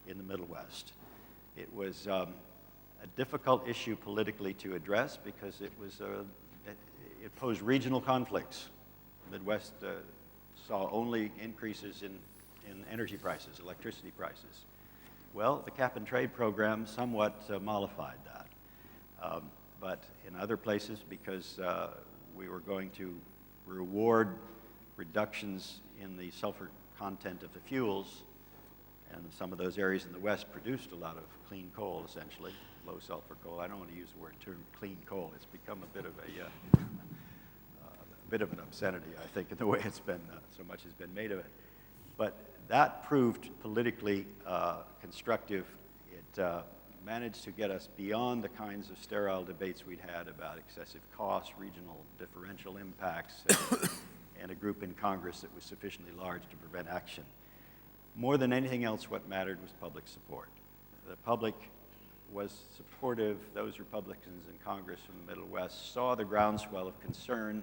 in the Middle West. It was a difficult issue politically to address because it posed regional conflicts. The Midwest saw only increases in energy prices, electricity prices. Well, the cap-and-trade program somewhat mollified that. But in other places, because we were going to reward reductions in the sulfur content of the fuels, and some of those areas in the West produced a lot of clean coal, essentially, low sulfur coal. I don't want to use the term clean coal. It's become a bit of an obscenity, I think, in the way it's been, so much has been made of it. But that proved politically constructive. It managed to get us beyond the kinds of sterile debates we'd had about excessive costs, regional differential impacts, and a group in Congress that was sufficiently large to prevent action. More than anything else, what mattered was public support. The public was supportive. Those Republicans in Congress from the Middle West saw the groundswell of concern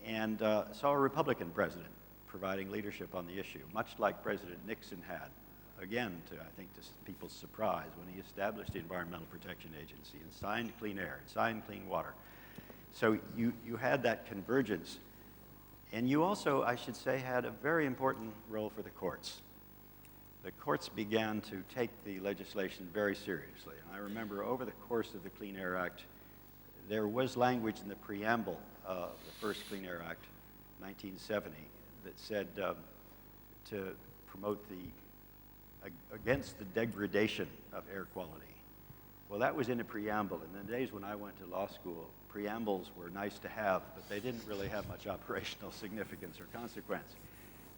and saw a Republican president providing leadership on the issue, much like President Nixon had, again, I think to people's surprise, when he established the Environmental Protection Agency and signed clean air and signed clean water. So you had that convergence. And you also, I should say, had a very important role for the courts. The courts began to take the legislation very seriously. And I remember over the course of the Clean Air Act, there was language in the preamble of the first Clean Air Act, 1970, that said to promote against the degradation of air quality. Well, that was in a preamble. In the days when I went to law school, preambles were nice to have, but they didn't really have much operational significance or consequence.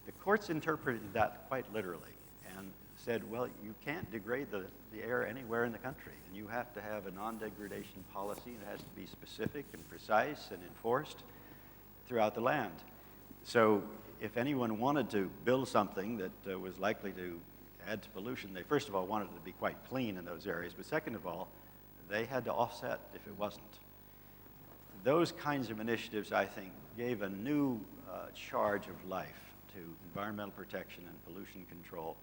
The courts interpreted that quite literally and said, well, you can't degrade the air anywhere in the country, and you have to have a non-degradation policy, and it has to be specific and precise and enforced throughout the land. So if anyone wanted to build something that was likely to add to pollution, they first of all wanted it to be quite clean in those areas, but second of all, they had to offset if it wasn't. Those kinds of initiatives, I think, gave a new charge of life to environmental protection and pollution control.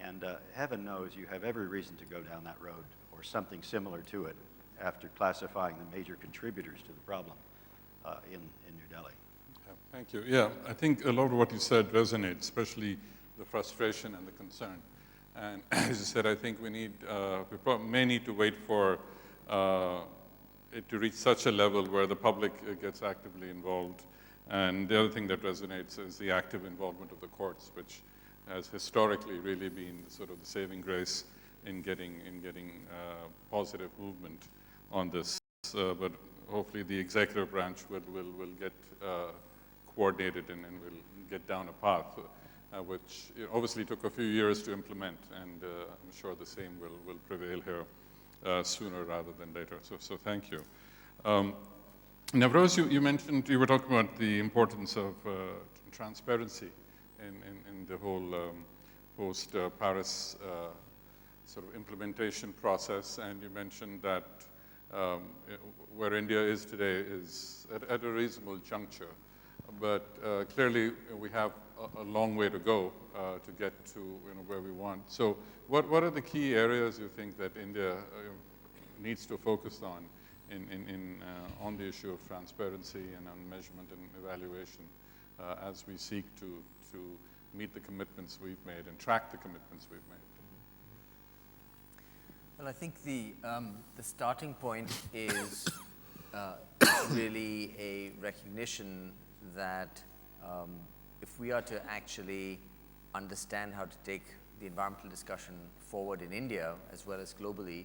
And heaven knows you have every reason to go down that road or something similar to it after classifying the major contributors to the problem in New Delhi. Yeah, thank you. Yeah, I think a lot of what you said resonates, especially the frustration and the concern. And as you said, I think we may need to wait for it to reach such a level where the public gets actively involved. And the other thing that resonates is the active involvement of the courts, which has historically really been sort of the saving grace in getting positive movement on this. But hopefully the executive branch will get coordinated and will get down a path, which obviously took a few years to implement, and I'm sure the same will prevail here sooner rather than later. So thank you. NAVROZ, you mentioned, you were talking about the importance of transparency in the whole post-Paris sort of implementation process, and you mentioned that where India is today is at a reasonable juncture, but clearly we have a long way to go to get to where we want. So what are the key areas you think that India needs to focus on on the issue of transparency and on measurement and evaluation as we seek to meet the commitments we've made and track the commitments we've made. Well, I think the starting point is really a recognition that if we are to actually understand how to take the environmental discussion forward in India as well as globally,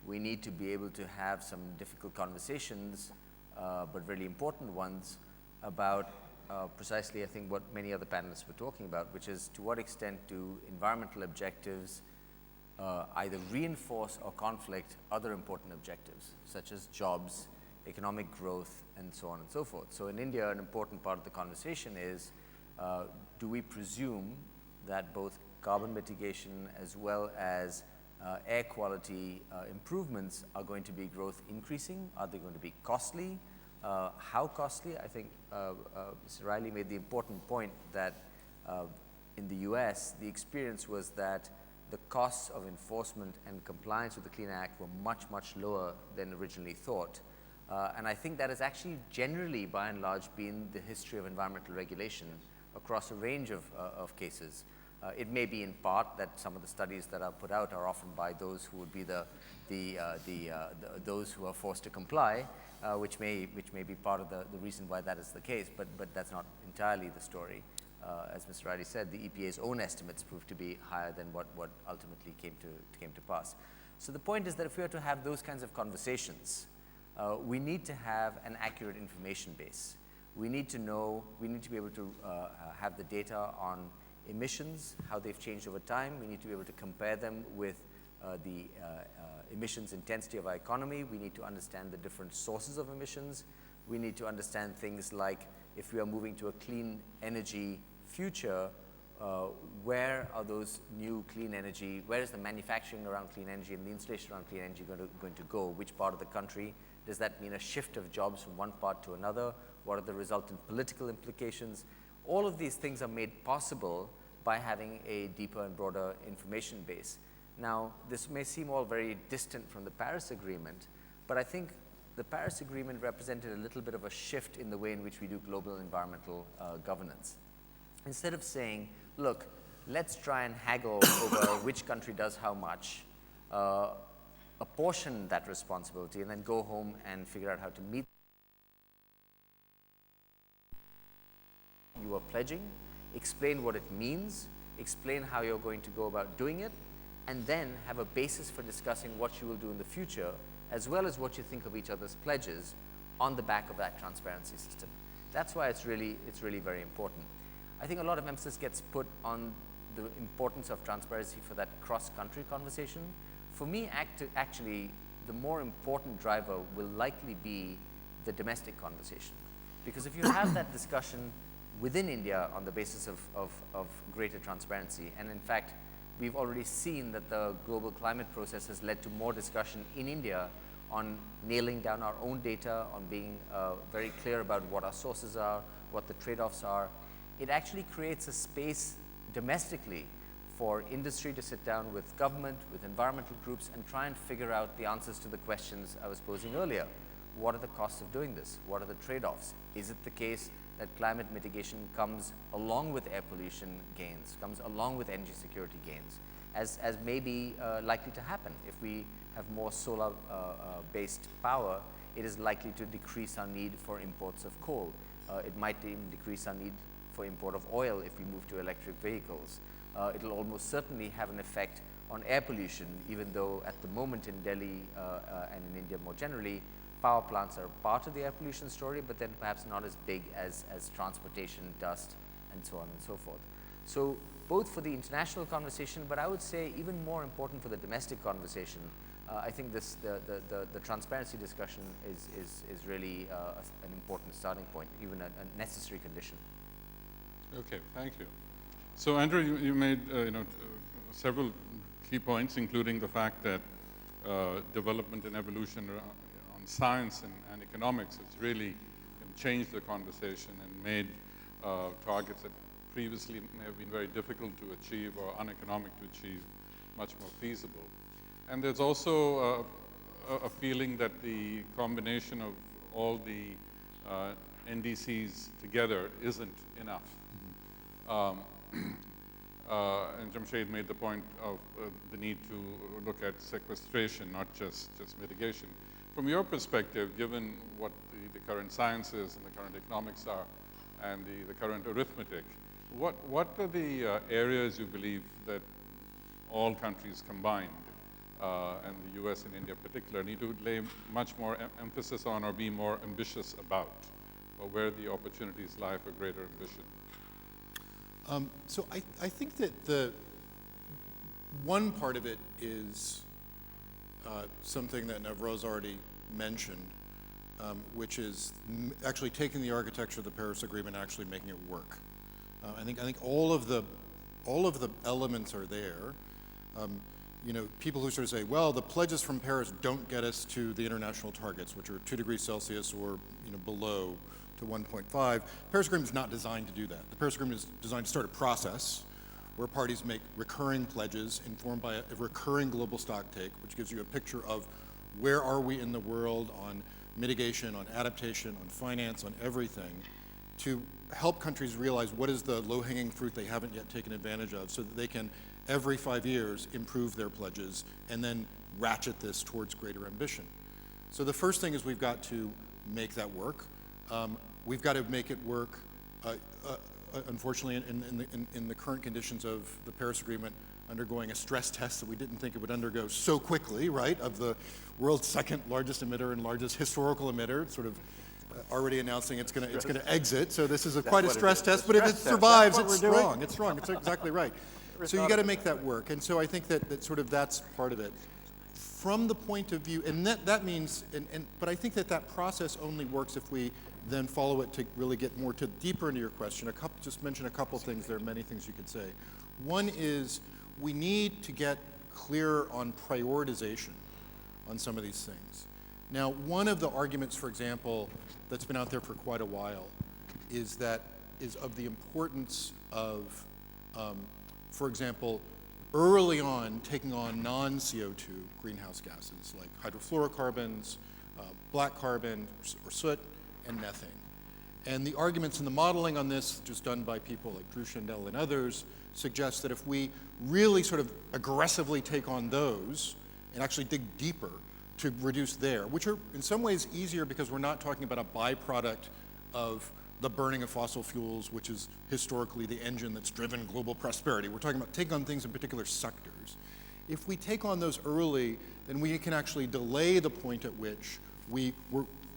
we need to be able to have some difficult conversations, but really important ones about precisely, I think, what many other panelists were talking about, which is to what extent do environmental objectives either reinforce or conflict other important objectives, such as jobs, economic growth, and so on and so forth. So in India, an important part of the conversation is, do we presume that both carbon mitigation as well as air quality improvements are going to be growth increasing? Are they going to be costly? How costly? I think Mr. Reilly made the important point that in the U.S., the experience was that the costs of enforcement and compliance with the Clean Air Act were much, much lower than originally thought. And I think that has actually generally, by and large, been the history of environmental regulation across a range of cases. It may be in part that some of the studies that are put out are often by those who would be those who are forced to comply, which may be part of the reason why that is the case, but that's not entirely the story. As Mr. Reilly said, the EPA's own estimates proved to be higher than what ultimately came to pass. So the point is that if we are to have those kinds of conversations, we need to have an accurate information base. We need to be able to have the data on emissions, how they've changed over time. We need to be able to compare them with the emissions intensity of our economy. We need to understand the different sources of emissions. We need to understand things like if we are moving to a clean energy future, where are those new clean energy, where is the manufacturing around clean energy and the installation around clean energy going to go? Which part of the country? Does that mean a shift of jobs from one part to another? What are the resultant political implications? All of these things are made possible by having a deeper and broader information base. Now, this may seem all very distant from the Paris Agreement, but I think the Paris Agreement represented a little bit of a shift in the way in which we do global environmental governance. Instead of saying, look, let's try and haggle over which country does how much, apportion that responsibility, and then go home and figure out how to meet you are pledging, explain what it means, explain how you're going to go about doing it, and then have a basis for discussing what you will do in the future, as well as what you think of each other's pledges on the back of that transparency system. That's why it's really very important. I think a lot of emphasis gets put on the importance of transparency for that cross-country conversation. For me, actually, the more important driver will likely be the domestic conversation. Because if you have that discussion within India on the basis of greater transparency, and in fact, we've already seen that the global climate process has led to more discussion in India on nailing down our own data, on being very clear about what our sources are, what the trade-offs are. It actually creates a space domestically for industry to sit down with government, with environmental groups, and try and figure out the answers to the questions I was posing earlier. What are the costs of doing this? What are the trade-offs? Is it the case that climate mitigation comes along with air pollution gains, comes along with energy security gains, as may be likely to happen? If we have more solar-based power, it is likely to decrease our need for imports of coal. It might even decrease our need for import of oil if we move to electric vehicles. It'll almost certainly have an effect on air pollution, even though at the moment in Delhi and in India more generally, power plants are part of the air pollution story, but then perhaps not as big as transportation, dust, and so on and so forth. So both for the international conversation, but I would say even more important for the domestic conversation, I think the transparency discussion is really an important starting point, even a necessary condition. Okay, thank you. So Andrew, you made several key points, including the fact that development and evolution on science and economics has really changed the conversation and made targets that previously may have been very difficult to achieve or uneconomic to achieve much more feasible. And there's also a feeling that the combination of all the NDCs together isn't enough. And JAMSHYD made the point of the need to look at sequestration, not just mitigation. From your perspective, given what the current sciences and the current economics are, and the current arithmetic, what are the areas you believe that all countries combined, and the US and India in particular, need to lay much more emphasis on or be more ambitious about, or where the opportunities lie for greater ambition? So I think that the one part of it is something that NAVROZ already mentioned, which is actually taking the architecture of the Paris Agreement and actually making it work. I think all of the elements are there. You know, people who sort of say, well, the pledges from Paris don't get us to the international targets, which are 2 degrees Celsius or below to 1.5. Paris Agreement is not designed to do that. The Paris Agreement is designed to start a process where parties make recurring pledges informed by a recurring global stocktake, which gives you a picture of where are we in the world on mitigation, on adaptation, on finance, on everything, to help countries realize what is the low-hanging fruit they haven't yet taken advantage of so that they can, every 5 years, improve their pledges and then ratchet this towards greater ambition. So the first thing is we've got to make that work. We've got to make it work, unfortunately, in the current conditions of the Paris Agreement, undergoing a stress test that we didn't think it would undergo so quickly, right, of the world's second largest emitter and largest historical emitter, sort of already announcing it's going to exit. So this is quite a stress test, but if it survives, it's strong. It's strong. It's exactly right. So you got to make that work. And so I think that that's part of it. From the point of view, and that means, but I think that process only works if we then follow it to really get more deeper into your question. Just mention a couple things. There are many things you could say. One is we need to get clear on prioritization on some of these things. Now, one of the arguments, for example, that's been out there for quite a while is of the importance of, for example, early on taking on non-CO2 greenhouse gases like hydrofluorocarbons, black carbon or soot, and methane. And the arguments in the modeling on this, just done by people like Drew Shandell and others, suggest that if we really sort of aggressively take on those and actually dig deeper to reduce there, which are in some ways easier because we're not talking about a byproduct of the burning of fossil fuels, which is historically the engine that's driven global prosperity. We're talking about taking on things in particular sectors. If we take on those early, then we can actually delay the point at which we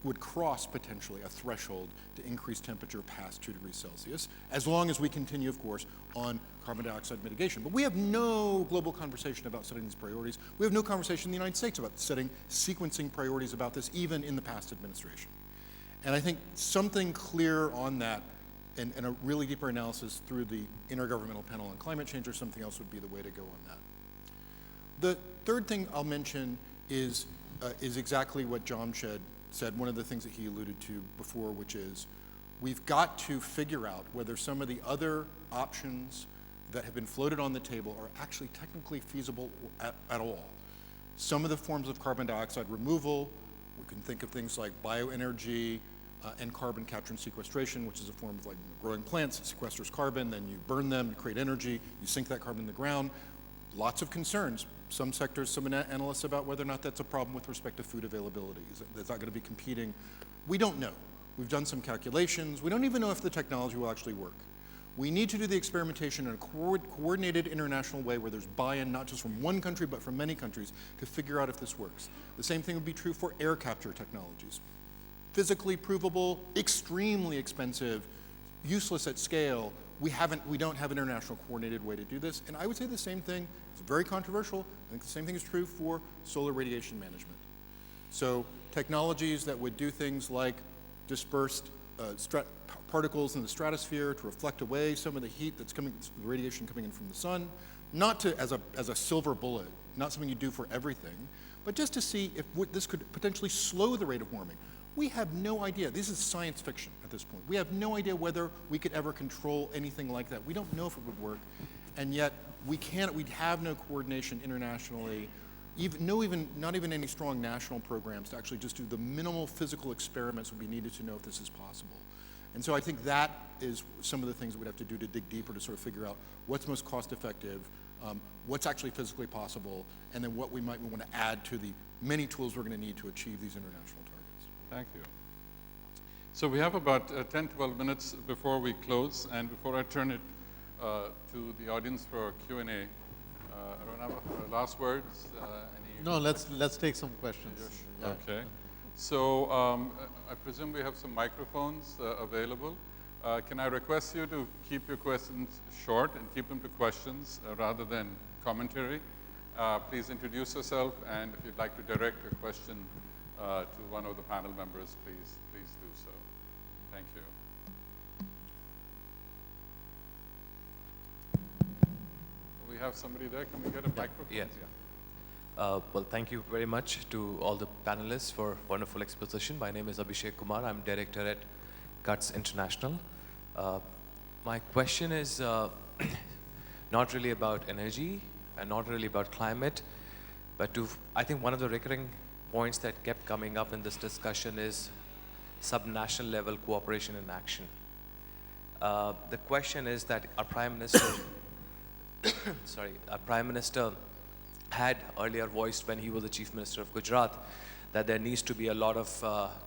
would cross potentially a threshold to increase temperature past 2 degrees Celsius, as long as we continue, of course, on carbon dioxide mitigation. But we have no global conversation about setting these priorities. We have no conversation in the United States about setting sequencing priorities about this, even in the past administration. And I think something clear on that and a really deeper analysis through the Intergovernmental Panel on Climate Change or something else would be the way to go on that. The third thing I'll mention is exactly what JAMSHYD said, one of the things that he alluded to before, which is we've got to figure out whether some of the other options that have been floated on the table are actually technically feasible at all. Some of the forms of carbon dioxide removal, we can think of things like bioenergy and carbon capture and sequestration, which is a form of like growing plants. It sequesters carbon, then you burn them, you create energy, you sink that carbon in the ground. Lots of concerns. Some sectors, some analysts about whether or not that's a problem with respect to food availability. Is that going to be competing? We don't know. We've done some calculations. We don't even know if the technology will actually work. We need to do the experimentation in a coordinated international way where there's buy-in not just from one country but from many countries to figure out if this works. The same thing would be true for air capture technologies. Physically provable, extremely expensive, useless at scale. We don't have an international coordinated way to do this. And I would say the same thing, it's very controversial, I think the same thing is true for solar radiation management. So technologies that would do things like dispersed particles in the stratosphere to reflect away some of the heat that's the radiation coming in from the sun, not as a silver bullet, not something you do for everything, but just to see if this could potentially slow the rate of warming. We have no idea. This is science fiction at this point. We have no idea whether we could ever control anything like that. We don't know if it would work, and yet we have no coordination internationally. not even any strong national programs to actually just do the minimal physical experiments would be needed to know if this is possible. And so I think that is some of the things we'd have to do to dig deeper to sort of figure out what's most cost effective, what's actually physically possible, and then what we might want to add to the many tools we're going to need to achieve these international targets. Thank you. So we have about 10, 12 minutes before we close, and before I turn it to the audience for Q&A, Arunabha, last words? No, let's take some questions. Yeah. Okay. So I presume we have some microphones available. Can I request you to keep your questions short and keep them to questions rather than commentary? Please introduce yourself, and if you'd like to direct your question to one of the panel members, please do so. Thank you. We have somebody there. Can we get a microphone? Yeah. Well, thank you very much to all the panelists for wonderful exposition. My name is Abhishek Kumar. I'm director at GHOSH International. My question is not really about energy and not really about climate, but I think one of the recurring points that kept coming up in this discussion is subnational level cooperation and action. The question is that our Prime Minister, our Prime Minister had earlier voiced when he was the Chief Minister of Gujarat that there needs to be a lot of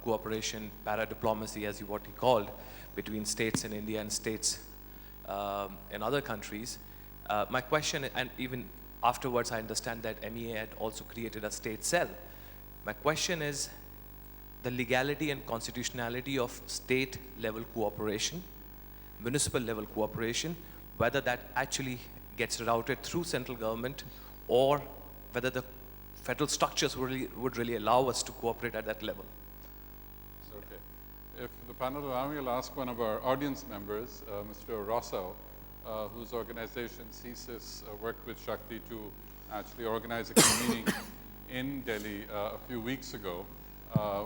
cooperation, para-diplomacy as what he called, between states in India and states in other countries. My question, and even afterwards I understand that MEA had also created a state cell. My question is the legality and constitutionality of state level cooperation, municipal level cooperation, whether that actually gets routed through central government or whether the federal structures would really allow us to cooperate at that level. Okay. If the panel allow me, I'll ask one of our audience members, Mr. Rossell, whose organization CSIS worked with Shakti to actually organize a meeting in Delhi a few weeks ago,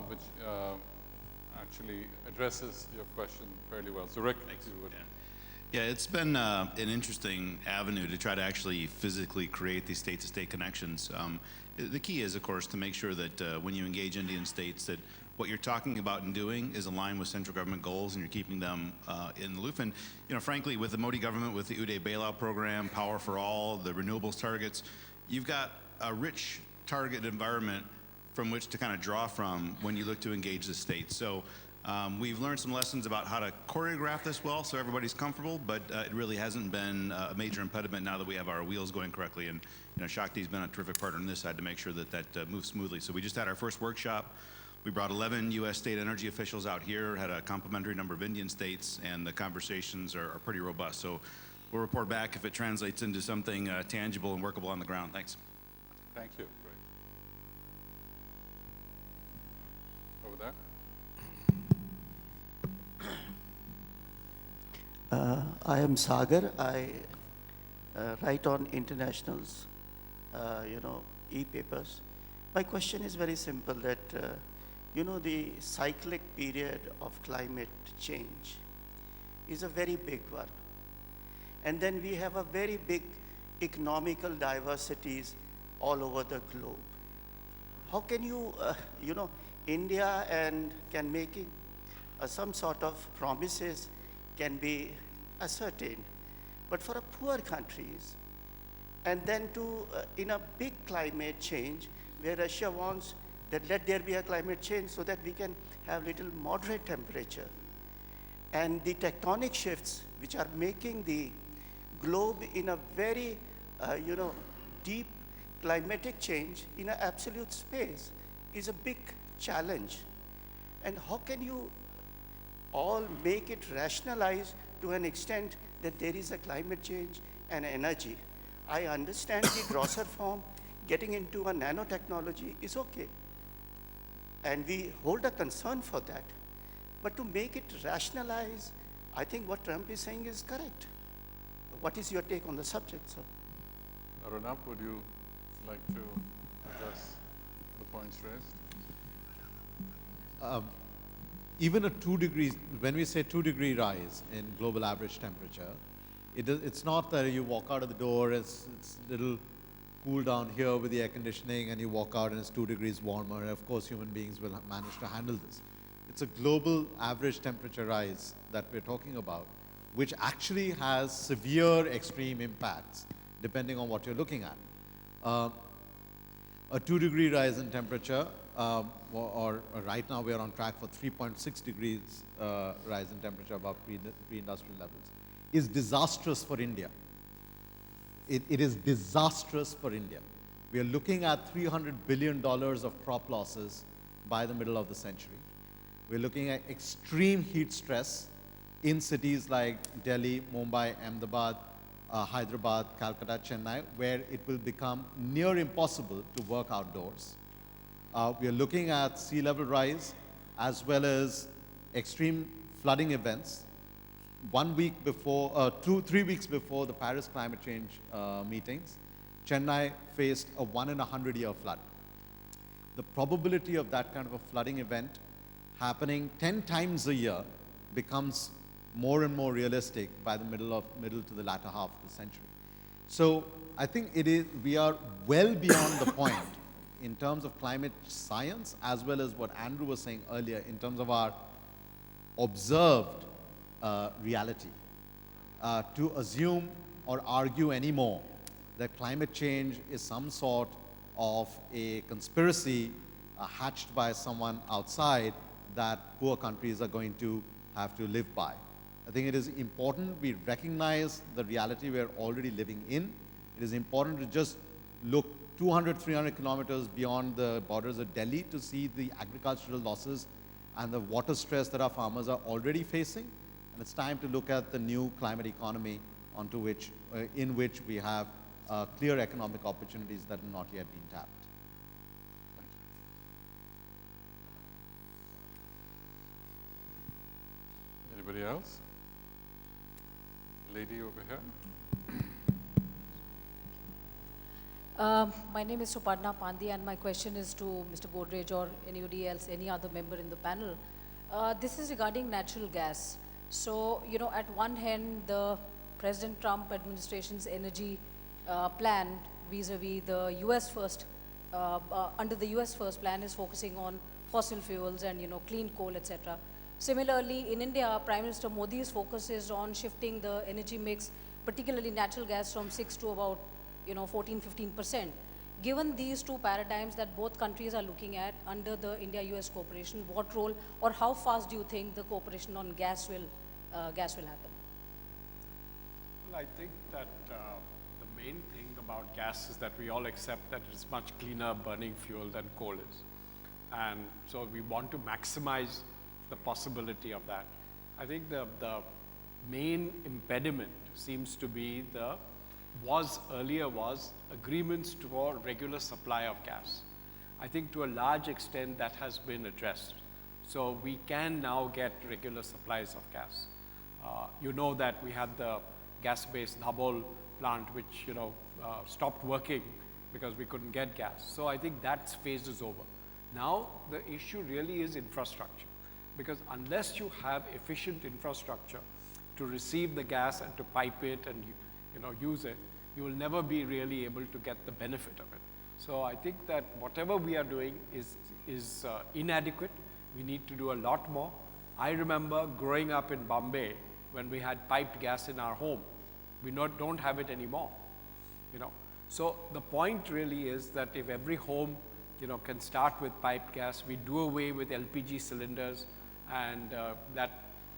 which actually addresses your question fairly well. So Rick, if you would. Yeah, it's been an interesting avenue to try to actually physically create these state-to-state connections. The key is, of course, to make sure that when you engage Indian states, that what you're talking about and doing is aligned with central government goals, and you're keeping them in the loop. And frankly, with the Modi government, with the Uday bailout program, Power for All, the renewables targets, you've got a rich target environment from which to kind of draw from when you look to engage the states. So we've learned some lessons about how to choreograph this well so everybody's comfortable, but it really hasn't been a major impediment now that we have our wheels going correctly. And Shakti's been a terrific partner on this side to make sure that that moves smoothly. So we just had our first workshop. We brought 11 U.S. state energy officials out here, had a complimentary number of Indian states, and the conversations are pretty robust. So we'll report back if it translates into something tangible and workable on the ground. Thanks. Thank you. Great. Over there. I am Sagar. I write on internationals, e-papers. My question is very simple that, the cyclic period of climate change is a very big one. And then we have a very big economical diversities all over the globe. How can you, India and can making some sort of promises can be ascertained. But for a poor countries, and then to, in a big climate change, where Russia wants that let there be a climate change so that we can have little moderate temperature. And the tectonic shifts, which are making the globe in a very, deep climatic change in an absolute space is a big challenge. And how can you all make it rationalize to an extent that there is a climate change and energy? I understand the grosser form, getting into a nanotechnology is okay. And we hold a concern for that. But to make it rationalize, I think what Trump is saying is correct. What is your take on the subject, sir? Arunabha, would you like to address the points raised? Even a 2 degrees, when we say 2 degree rise in global average temperature, it's not that you walk out of the door, it's little cool down here with the air conditioning and you walk out and it's 2 degrees warmer. And of course, human beings will manage to handle this. It's a global average temperature rise that we're talking about, which actually has severe extreme impacts depending on what you're looking at. A 2-degree rise in temperature, or right now we are on track for 3.6 degrees rise in temperature above pre-industrial levels, is disastrous for India. It is disastrous for India. We are looking at $300 billion of crop losses by the middle of the century. We're looking at extreme heat stress in cities like Delhi, Mumbai, Ahmedabad, Hyderabad, Calcutta, Chennai, where it will become near impossible to work outdoors. We are looking at sea level rise as well as extreme flooding events. 1 week before, 3 weeks before the Paris climate change meetings, Chennai faced a 1 in 100-year flood. The probability of that kind of a flooding event happening 10 times a year becomes more and more realistic by the middle to the latter half of the century. So I think we are well beyond the point in terms of climate science, as well as what Andrew was saying earlier in terms of our observed reality. To assume or argue anymore that climate change is some sort of a conspiracy hatched by someone outside that poor countries are going to have to live by. I think it is important we recognize the reality we are already living in. It is important to just look 200, 300 kilometers beyond the borders of Delhi to see the agricultural losses and the water stress that our farmers are already facing. And it's time to look at the new climate economy in which we have clear economic opportunities that have not yet been tapped. Anybody else? Lady over here. My name is Suparna Pandey, and my question is to Mr. Godrej or anybody else, any other member in the panel. This is regarding natural gas. So, you know, at one hand, the President Trump administration's energy plan vis-a-vis the US first, under the US first plan is focusing on fossil fuels and, you know, clean coal, etc. Similarly, in India, Prime Minister Modi's focus is on shifting the energy mix, particularly natural gas, from 6 to about, you know, 14–15%. Given these two paradigms that both countries are looking at under the India-U.S. cooperation, what role or how fast do you think the cooperation on gas will happen? Well, I think that the main thing about gas is that we all accept that it's much cleaner burning fuel than coal is. And so we want to maximize the possibility of that. I think the main impediment seems to be earlier was agreements for regular supply of gas. I think to a large extent that has been addressed. So we can now get regular supplies of gas. You know that we had the gas-based Dabhol plant which, you know, stopped working because we couldn't get gas. So I think that phase is over. Now the issue really is infrastructure, because unless you have efficient infrastructure to receive the gas and to pipe it and, you know, use it, you will never be really able to get the benefit of it. So I think that whatever we are doing is inadequate. We need to do a lot more. I remember growing up in Bombay when we had piped gas in our home. We don't have it anymore, you know. So the point really is that if every home, you know, can start with piped gas, we do away with LPG cylinders and that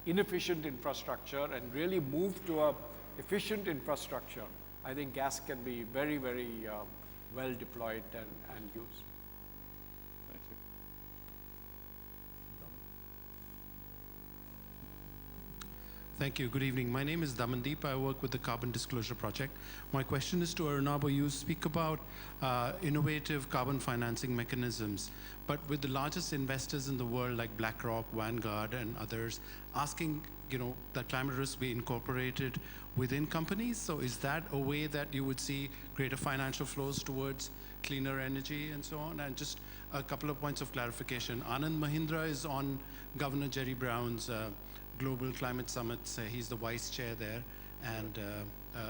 inefficient infrastructure and really move to a efficient infrastructure, I think gas can be very, very well deployed and used. Thank you. Thank you. Good evening. My name is Damandeep. I work with the Carbon Disclosure Project. My question is to ARUNABHA. You speak about innovative carbon financing mechanisms, but with the largest investors in the world like BlackRock, Vanguard, and others asking, you know, that climate risk be incorporated within companies. So is that a way that you would see greater financial flows towards cleaner energy and so on? And just a couple of points of clarification. Anand Mahindra is on Governor Jerry Brown's Global Climate Summit. He's the vice chair there. And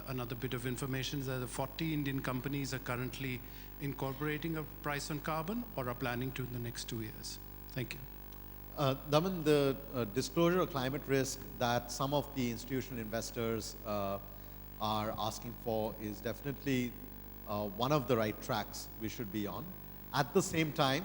another bit of information is that the 40 Indian companies are currently incorporating a price on carbon or are planning to in the next 2 years. Thank you. Daman, the disclosure of climate risk that some of the institutional investors are asking for is definitely one of the right tracks we should be on. At the same time,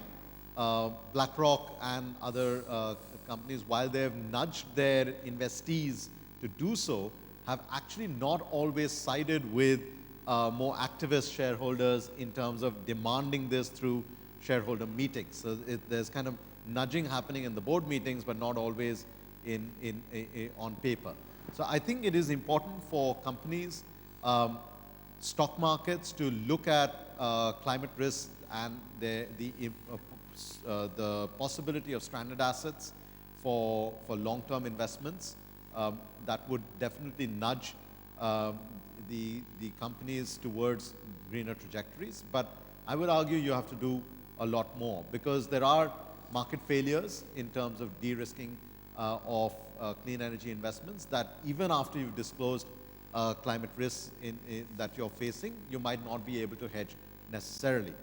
BlackRock and other companies, while they have nudged their investees to do so, have actually not always sided with more activist shareholders in terms of demanding this through shareholder meetings. So there's kind of nudging happening in the board meetings, but not always on paper. So I think it is important for companies, stock markets to look at climate risk and the possibility of stranded assets for long-term investments. That would definitely nudge the companies towards greener trajectories. But I would argue you have to do a lot more, because there are market failures in terms of de-risking of clean energy investments that even after you've disclosed climate risks that you're facing, you might not be able to hedge necessarily.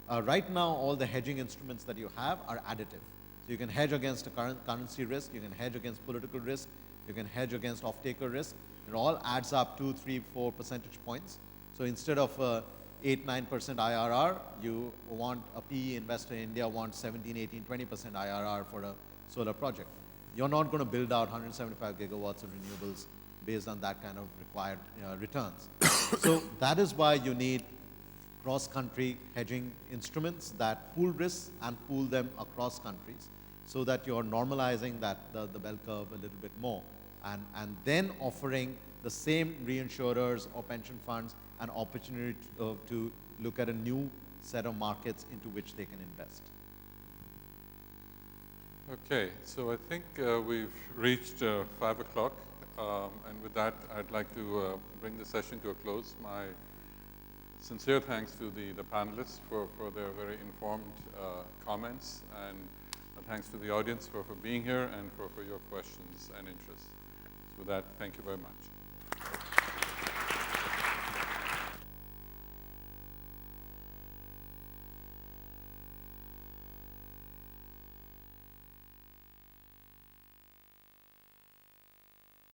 Right now, all the hedging instruments that you have are additive. So you can hedge against a currency risk, you can hedge against political risk, you can hedge against off-taker risk. It all adds up 2, 3, 4 percentage points. So instead of 8, 9% IRR, you want a PE investor in India wants 17, 18, 20% IRR for a solar project. You're not going to build out 175 gigawatts of renewables based on that kind of required returns. So that is why you need cross-country hedging instruments that pool risks and pool them across countries, so that you're normalizing that the bell curve a little bit more, and then offering the same reinsurers or pension funds an opportunity to look at a new set of markets into which they can invest. Okay, so I think we've reached 5 o'clock, and with that, I'd like to bring the session to a close. My sincere thanks to the panelists for their very informed comments, and thanks to the audience for being here and for your questions and interest. So with that, thank you very much.